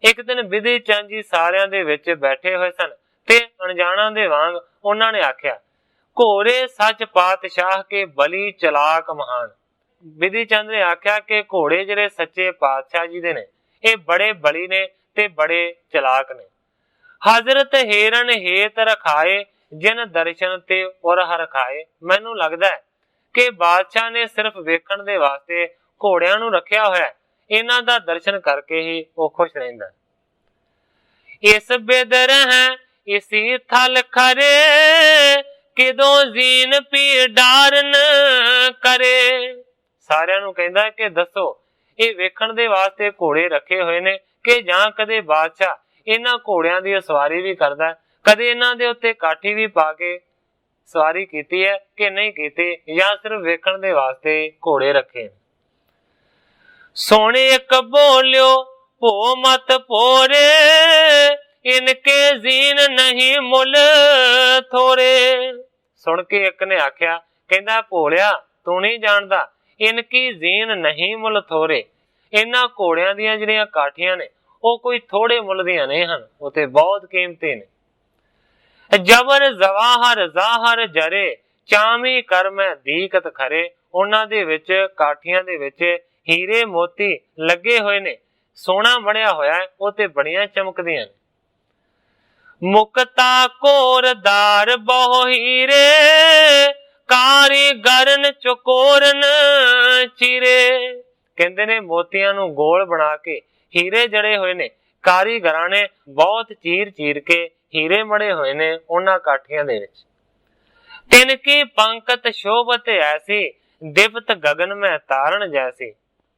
एक दिन विधि चंद जी सारियां दे विच बैठे हुए सन ते अनजाना दे वांग उन्हां ने आख्या, घोरे सच पातशाह के बलि चलाक महान। विधि चंद ने आख्या कि घोड़े जिहड़े सच्चे पातशाह जी दे ने ये बड़े बली ने ते बड़े चलाक ने। हजरत हेरन हेत रखाए, जिन दर्शन ते उर हर खाए। मैनू लगदा है कि बादशाह ने सिर्फ वेखण दे वास्ते घोड़ियां नू रखिया होया, इन्हां दा दर्शन करके ही वो खुश रहिंदा। इस बेदर है इसी थल खरे, किदों जीन पी डारन करे। सारियां नू कहंदा कि दसो ये वेखण दे वास्ते घोड़े रखे हुए ने कि जां कदे बादशाह इन्हां घोड़ियां दी सवारी भी करदा है, कदे इन्हां दे उत्ते काठी भी पा के सवारी कीती है कि नहीं कीती, या सिर्फ वेखण दे वास्ते घोड़े रखे। सोने एक बोलियो भो मत पोरे, इनके जीन नहीं मुल थोरे। सुन के एक ने आख्या, कहंदा भोलिया तू नहीं जानदा, इनकी जीन नहीं मुल थोरे। इन्हां घोड़ियां दीयां जिहड़ियां काठियां ने ਉਹ ਕੋਈ ਥੋੜੇ ਮੁੱਲ ਦੀਆਂ ਨਹੀਂ ਹਨ, ਉਹ ਤੇ ਬਹੁਤ ਕੀਮਤੀ ਨੇ। ਜਬਰ ਜ਼ਵਾਹਰ ਜ਼ਾਹਰ ਜਰੇ, ਚਾਮੀ ਕਰ ਮੈਂ ਦੀਕਤ ਖਰੇ। ਉਹਨਾਂ ਦੇ ਵਿੱਚ ਕਾਠੀਆਂ ਦੇ ਵਿੱਚ ਹੀਰੇ ਮੋਤੀ ਲੱਗੇ ਹੋਏ ਨੇ, ਸੋਨਾ ਬਣਿਆ ਹੋਇਆ ਹੈ, ਉਹ ਤੇ ਬੜੀਆਂ ਚਮਕਦੀਆਂ ਨੇ। ਮੁਕਤਾ ਕੋਰਦਾਰ ਬਹੁ ਹੀਰੇ, ਕਾਰੀਗਰਨ ਚਕੋਰਨ ਚੀਰੇ। ਕਹਿੰਦੇ ਨੇ ਮੋਤੀਆਂ ਨੂੰ ਗੋਲ ਬਣਾ ਕੇ ਹੀਰੇ ਜੜੇ ਹੋਏ ਨੇ, ਕਾਰੀਗਰਾਂ ਨੇ ਬਹੁਤ ਚੀਰ ਚੀਰ ਕੇ ਹੀਰੇ ਮੜੇ ਹੋਏ ਨੇ ਉਹਨਾਂ ਕਾਠੀਆਂ ਦੇ ਵਿੱਚ। ਤਿਨ ਕੀ ਪੰਕਤ ਸ਼ੋਭਤ ਐਸੀ, ਦਿਵਤ ਗਗਨ ਮੈਂ ਤਾਰਨ ਜੈਸੀ।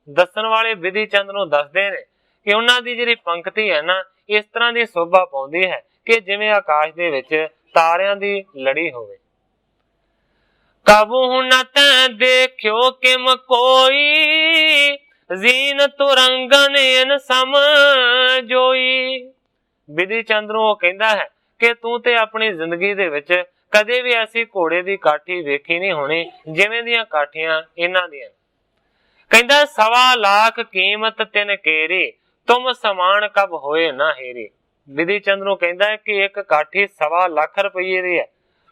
ਦੱਸਣ ਵਾਲੇ ਵਿਧੀ ਚੰਦ ਨੂੰ ਦੱਸਦੇ ਨੇ ਕਿ ਉਹਨਾਂ ਦੀ ਜਿਹੜੀ ਪੰਕਤੀ ਹੈ ਨਾ ਇਸ ਤਰ੍ਹਾਂ ਦੀ ਸ਼ੋਭਾ ਪਾਉਂਦੀ ਹੈ कि जिवें आकाश दे विच तारियां दी लड़ी होवे। कबू न तैं देखियो किम कोई, जीन तुरंगन इन सम जोई। बिधि चंद नूं कहंदा है कि तू ते अपनी जिंदगी दे विच कदे भी ऐसी घोड़े दी काठी वेखी नहीं होनी जिवें दियां काठियां इन्हां दियां। कहंदा 1.25 लाख कीमत तिन केरी, तुम समान कब होए ना हेरी। बिधि चंद नूं कहंदा है कि एक काठी 1.25 लाख रुपये दी है,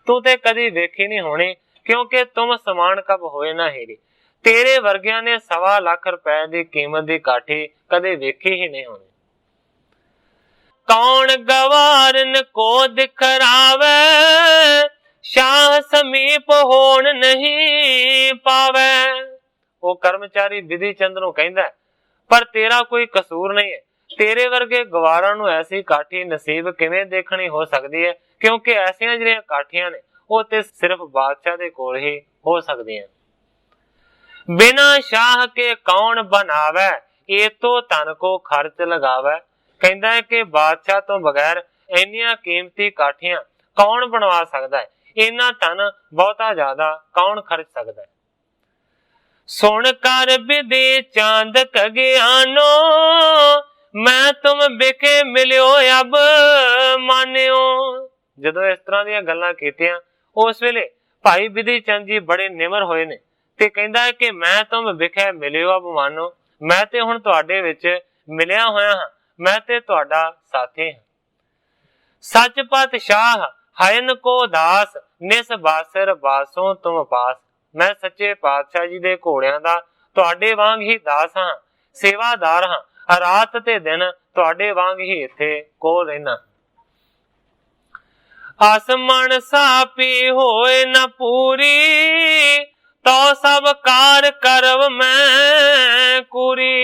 तू ते कदी वेखी नहीं होनी, क्योंकि तुम समान कब होए ना हेरी। तेरे वर्गियां ने 1.25 लाख रुपए दी कीमत दी काठी कदे वेखी ही नहीं होनी। कौन गवारन को दिखरावे, शाह समीप होन नहीं पावे। वो कर्मचारी बिधि चंद नूं कहंदा है, पर तेरा कोई कसूर नहीं है, तेरे वर्गे गवारां नूं ऐसी काठी नसीब किवें देखनी हो सकदी है, क्योंकि ऐसियां जिहड़ियां काठियां ने वो ते सिर्फ बादशाह दे कोल ही हो सकदियां। बिना शाह के कौन बनावे, ये तो धन को खर्च लगावे। कहंदा है कि बादशाह तो बगैर इन्नियां कीमती काठियां कौन बनवा सकदा है, इन्ना धन बहुता ज्यादा कौन खर्च सकदा है। सुन कर बिधि चंद कगियानो, मैं तुम बिखे मिलियो अब मानियो। जदों इस तरह ਦੀਆਂ ਗੱਲਾਂ ਕੀਤੀਆਂ उस वेले भाई बिधि चंद जी बड़े निमर होए ने ते कहंदा है कि मैं तुम विखे मिलियो अब मानो, मैं ते हुण तुहाडे विच मिलिया होया हां, मैं ते तुहाडा साथी हां। सच पत शाह हयन को दास, निस बासर बासों तुम पास। मैं सच्चे पातशाह जी दे घोड़ियां दा तुहाडे वांग ही दास हां, सेवादार हां, रात ते दिन तुहाडे वांग ही इत्थे कोल रहना। आसमान सापी होए न पूरी, तो सब कार करव मैं कूरी।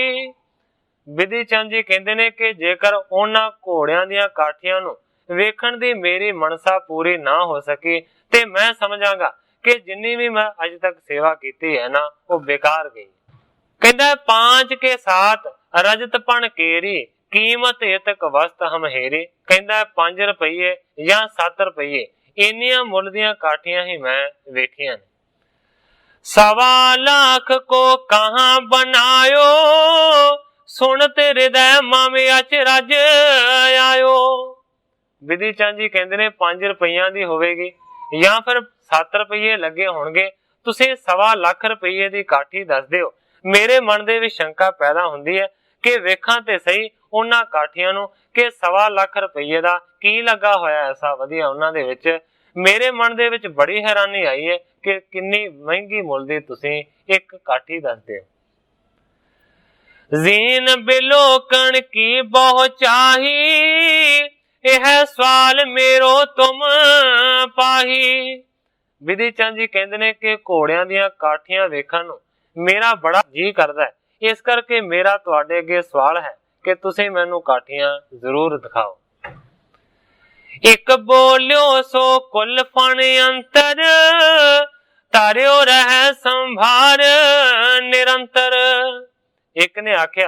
बिधि चंद जी कहंदे ने कि जेकर उन्हां घोड़ियां दीयां काठियां नूं वेखण दी मेरी मनसा पूरी ना हो सकी ते मैं समझांगा कि जिन्नी भी मैं अज तक सेवा कीती है ना वो बेकार गई। कहंदा 5 के 7 रजतपण केरी, कीमत इतक वस्त हम हेरी। कहंदा 5 रुपये या 7 रुपये इन्नियां मुल दियां काठियां ही मैं वेखियां ने। 1.25 लाख को कहां बनायो, सुन ते हृदय मामे अचरज आयो। बिधि चंद जी कहंदे ने 5 रुपइयां दी होवेगी या फिर 7 रुपये लगे होणगे, तुसीं 1.25 लाख रुपये दी काठी दस दिओ। मेरे मन दे विच शंका पैदा हुंदी है कि वेखां ते सही उन्हां काठियां नूं कि 1.25 लाख रुपये दा की लगा होया ऐसा वधिया उन्हां दे विच। मेरे मन दे विच बड़ी हैरानी आई है कि किन्नी महंगी मुल दी तुसीं एक काठी दसदे हो। जीन बिलोकन की बहु चाही, यह सवाल मेरो तुम पाही। बिधि चंद जी कहंदे ने कि घोड़ियां दीयां काठियां वेखण नूं मेरा बड़ा जी करदा है, इस करके मेरा तुहाडे अगे सवाल है कि तुसीं मैनूं काठियां जरूर दिखाओ। एक बोलियो सो कुल फण अंतर, तारियो रह संभार निरंतर। एक ने आख्या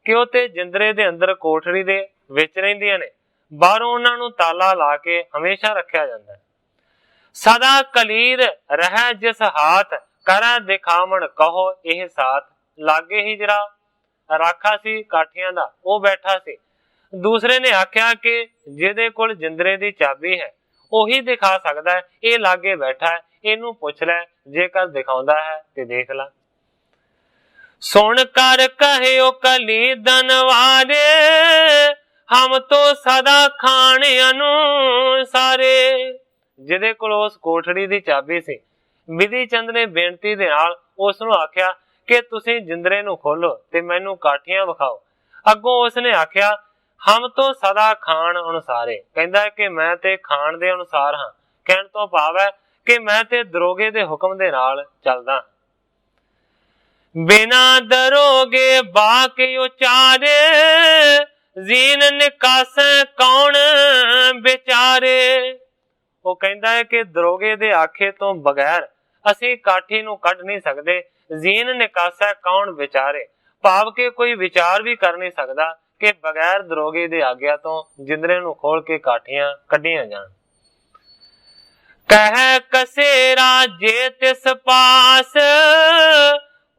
कि ਉਹ ਤੇ ਜਿੰਦਰੇ ਦੇ ਅੰਦਰ ਕੋਠੜੀ ਦੇ ਵਿੱਚ ਰਹਿੰਦੀਆਂ ਨੇ, ਬਾਹਰੋਂ ਉਹਨਾਂ ਨੂੰ ਤਾਲਾ ਲਾ ਕੇ ਹਮੇਸ਼ਾ ਰੱਖਿਆ ਜਾਂਦਾ ਹੈ। सदा कलीर रह जिस हाथ, कर दिखावण कहो यह साथ। लागे ही जरा राखा सी काठियां दा वो बैठा सी। दूसरे ने आख्या कि जिहदे कोल जिंदरे दी चाबी है ਉਹੀ दिखा सकदा है, ये लागे बैठा है, इनू पुछ लै, जेकर दिखाउंदा है ते देख ला। सुन कर कहियो कली धनवारे, हम तो सदा खाने अनुसारे। ਜਿਹਦੇ ਕੋਲ ਉਸ ਕੋਠੜੀ ਦੀ ਚਾਬੀ ਸੀ, ਬਿਧੀ ਚੰਦ ਨੇ ਬੇਨਤੀ ਦੇ ਨਾਲ ਉਸ ਨੂੰ ਆਖਿਆ ਕਿ ਤੁਸੀਂ ਜਿੰਦਰੇ ਨੂੰ ਖੋਲੋ ਤੇ ਮੈਨੂੰ ਕਾਠੀਆਂ ਵਿਖਾਓ। ਅੱਗੋਂ ਉਸ ਨੇ ਆਖਿਆ ਹਮ ਤੋਂ ਸਦਾ ਖਾਣ ਅਨੁਸਾਰੇ। ਕਹਿੰਦਾ ਕਿ ਮੈਂ ਤੇ ਖਾਣ ਦੇ ਅਨੁਸਾਰ ਹਾਂ, ਕਹਿਣ ਤੋਂ ਭਾਵ ਹੈ ਕਿ ਮੈਂ ਤੇ ਦਰੋਗੇ ਦੇ ਹੁਕਮ ਦੇ ਨਾਲ ਚੱਲਦਾ। ਬਿਨਾ ਦਰੋਗੇ ਬਾਕੀ ਉਚਾਰੇ, ਜ਼ੀਨ ਨਿਕਾਸੇ ਕੌਣ ਵਿਚਾਰੇ। ਉਹ ਕਹਿੰਦਾ ਹੈ ਕਿ ਦਰੋਗੇ ਦੇ ਆਖੇ ਤੋਂ ਬਗੈਰ ਅਸੀਂ ਕਾਠੀ ਨੂੰ ਕੱਢ ਨਹੀਂ ਸਕਦੇ। ਜ਼ੀਨ ਨਿਕਾਸਾ ਕੌਣ ਵਿਚਾਰੇ, ਭਾਵ ਕਿ ਕੋਈ ਵਿਚਾਰ ਵੀ ਕਰ ਨਹੀਂ ਸਕਦਾ कि बगैर दरोगे दी आग्या तो जिंदरे नूं खोल के काठियां कढियां जाण। कह कसेरा जे तिस पास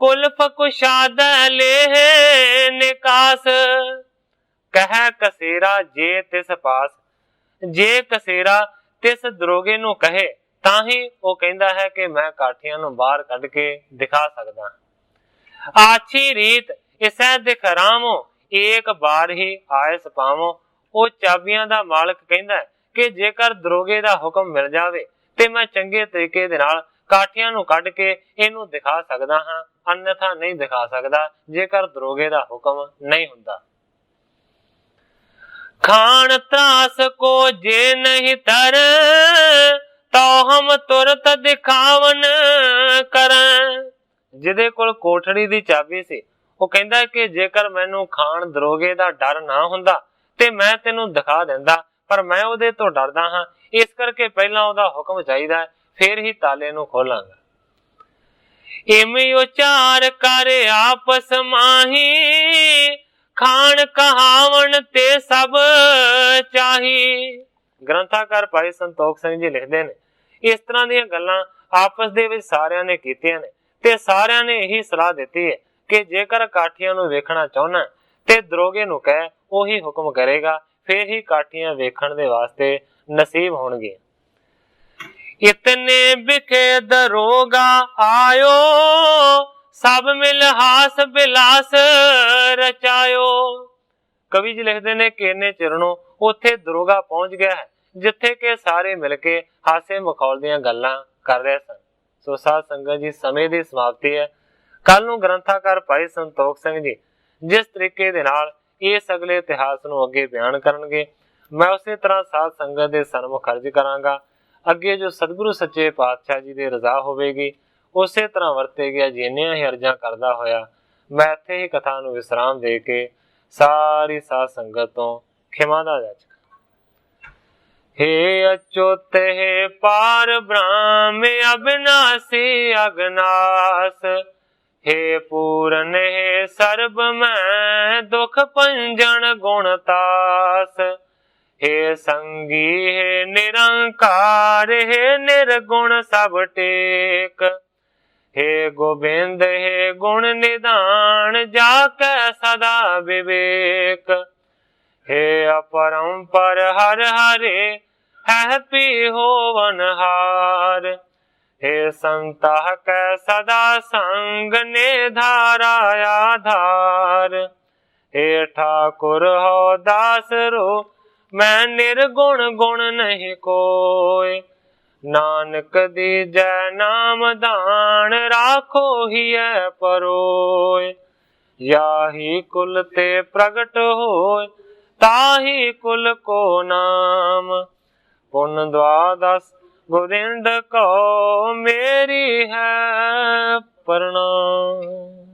कुल्फ कुशाद ले निकास। कह कसेरा जे तिस पास, जे कसेरा तिस दरोगे नूं कहे ਤਾਂ ਹੀ ਉਹ ਕਹਿੰਦਾ ਹੈ ਕਿ ਮੈਂ ਕਾਠੀਆਂ ਨੂੰ ਬਾਹਰ ਕੱਢ ਕੇ ਦਿਖਾ ਸਕਦਾ। ਆਛੀ ਰੀਤ ਇਸੈ ਦਿਖਰਾਮੋ ਏਕ ਬਾਰ ਹੀ ਆਇਸ ਪਾਵੋ। ਉਹ ਚਾਬੀਆਂ ਦਾ ਮਾਲਕ ਕਹਿੰਦਾ ਕਿ ਜੇਕਰ ਦਰੋਗੇ ਦਾ ਹੁਕਮ ਮਿਲ ਜਾਵੇ ਤੇ ਮੈਂ ਚੰਗੇ ਤਰੀਕੇ ਦੇ ਨਾਲ ਕਾਠੀਆਂ ਨੂੰ ਕੱਢ ਕੇ ਇਹਨੂੰ ਦਿਖਾ ਸਕਦਾ ਹਾਂ, ਅਨਥਾ ਨਹੀਂ ਦਿਖਾ ਸਕਦਾ ਜੇਕਰ ਦਰੋਗੇ ਦਾ ਹੁਕਮ ਨਹੀਂ ਹੁੰਦਾ। ਖਾਨ ਤਰਾਸ ਕੋ ਜੇ ਨਹੀਂ ਤਰ तो हम तुरत दिखावन करें। ਜਿਹਦੇ ਕੋਲ ਕੋਠੜੀ ਦੀ ਚਾਬੀ ਸੀ ਉਹ ਕਹਿੰਦਾ ਕਿ ਜੇਕਰ ਮੈਨੂੰ ਖਾਨ ਦਰੋਗੇ ਦਾ ਡਰ ਨਾ ਹੁੰਦਾ ਤੇ ਮੈਂ ਤੈਨੂੰ ਦਿਖਾ ਦਿੰਦਾ, ਪਰ ਮੈਂ ਉਹਦੇ ਤੋਂ ਡਰਦਾ ਹਾਂ, ਇਸ ਕਰਕੇ ਪਹਿਲਾਂ ਉਹਦਾ ਹੁਕਮ ਚਾਹੀਦਾ ਫਿਰ ਹੀ ਤਾਲੇ ਨੂੰ ਖੋਲਾਂਗਾ। ਇਵੇਂ ਉਚਾਰ ਕਰ ਆਪਸ ਮਾਹੀ ਖਾਨ ਕਹਾਵਣ ਤੇ ਸਭ ਚਾਹੀ। ਗ੍ਰੰਥਾਕਾਰ ਭਾਈ ਸੰਤੋਖ ਸਿੰਘ ਜੀ ਲਿਖਦੇ ਨੇ ਇਸ ਤਰ੍ਹਾਂ ਦੀਆਂ ਗੱਲਾਂ ਆਪਸ ਦੇ ਵਿੱਚ ਸਾਰਿਆਂ ਨੇ ਕੀਤੀਆਂ ਨੇ ਤੇ ਸਾਰਿਆਂ ਨੇ ਇਹੀ ਸਲਾਹ ਦਿੱਤੀ ਹੈ ਕਿ ਜੇਕਰ ਕਾਠੀਆਂ ਨੂੰ ਵੇਖਣਾ ਚਾਹੁੰਦਾ ਤੇ ਦਰੋਗੇ ਨੂੰ ਕਹਿ, ਉਹੀ ਹੁਕਮ ਕਰੇਗਾ, ਫਿਰ ਹੀ ਕਾਠੀਆਂ ਵੇਖਣ ਦੇ ਵਾਸਤੇ ਨਸੀਬ ਹੋਣਗੇ। ਇਤਨੇ ਬਿਖੇ ਦਰੋਗਾ ਆਇਓ ਸਭ ਮਿਲ ਹਾਸ ਬਿਲਾਸ ਰਚਾਇਓ। ਕਵੀ ਜੀ ਲਿਖਦੇ ਨੇ ਕਿ ਇੰਨੇ ਚਿਰਨੋਂ ਉੱਥੇ ਦਰੋਗਾ ਪਹੁੰਚ ਗਿਆ ਹੈ ਜਿੱਥੇ ਕਿ ਸਾਰੇ ਮਿਲ ਕੇ ਹਾਸੇ ਮਖੌਲ ਦੀਆਂ ਗੱਲਾਂ ਕਰ ਰਹੇ ਸਨ। ਸੋ ਸਾਧ ਸੰਗਤ ਜੀ, ਸਮੇਂ ਦੀ ਸਮਾਪਤੀ ਹੈ। ਕੱਲ ਨੂੰ ਗ੍ਰੰਥਾਕਾਰ ਭਾਈ ਸੰਤੋਖ ਸਿੰਘ ਜੀ ਜਿਸ ਤਰੀਕੇ ਦੇ ਨਾਲ ਇਸ ਅਗਲੇ ਇਤਿਹਾਸ ਨੂੰ ਅੱਗੇ ਬਿਆਨ ਕਰਨਗੇ, ਮੈਂ ਉਸੇ ਤਰ੍ਹਾਂ ਸਾਧ ਸੰਗਤ ਦੇ ਸਨਮੁਖ ਅਰਜ਼ ਕਰਾਂਗਾ। ਅੱਗੇ ਜੋ ਸਤਿਗੁਰੂ ਸੱਚੇ ਪਾਤਸ਼ਾਹ ਜੀ ਦੀ ਰਜ਼ਾ ਹੋਵੇਗੀ ਉਸੇ ਤਰ੍ਹਾਂ ਵਰਤੇ ਗਿਆ। ਜਿੰਨੀਆਂ ਹੀ ਅਰਜ਼ਾਂ ਕਰਦਾ ਹੋਇਆ ਮੈਂ ਇੱਥੇ ਹੀ ਕਥਾ ਨੂੰ ਵਿਸਰਾਮ ਦੇ ਕੇ ਸਾਰੀ ਸਾਧ ਸੰਗਤ ਤੋਂ ਖਿਮਾ ਦਾ ਜਾਚਕ। हे अच्युत हे पार ब्रह्म अविनाशी अगनास, हे पूरन हे सर्ब में दुख पंजन गुणतास, हे संगी हे निरंकार हे निर्गुण सब टेक, हे गोबिंद हे गुण निधान जाके सदा विवेक, हे अपरंपर हर हरे है पी होवनहार, हे संता कै सदा संग ने धारा आधार, हे ठाकुर हो दास रो मैं निर्गुण गुण नहीं कोय, नानक दीजै नाम दान राखो हिय परोय, याही कुल ते प्रगट होय ताही कुल को नाम, पुन द्वादश गोविंद को मेरी है प्रणाम।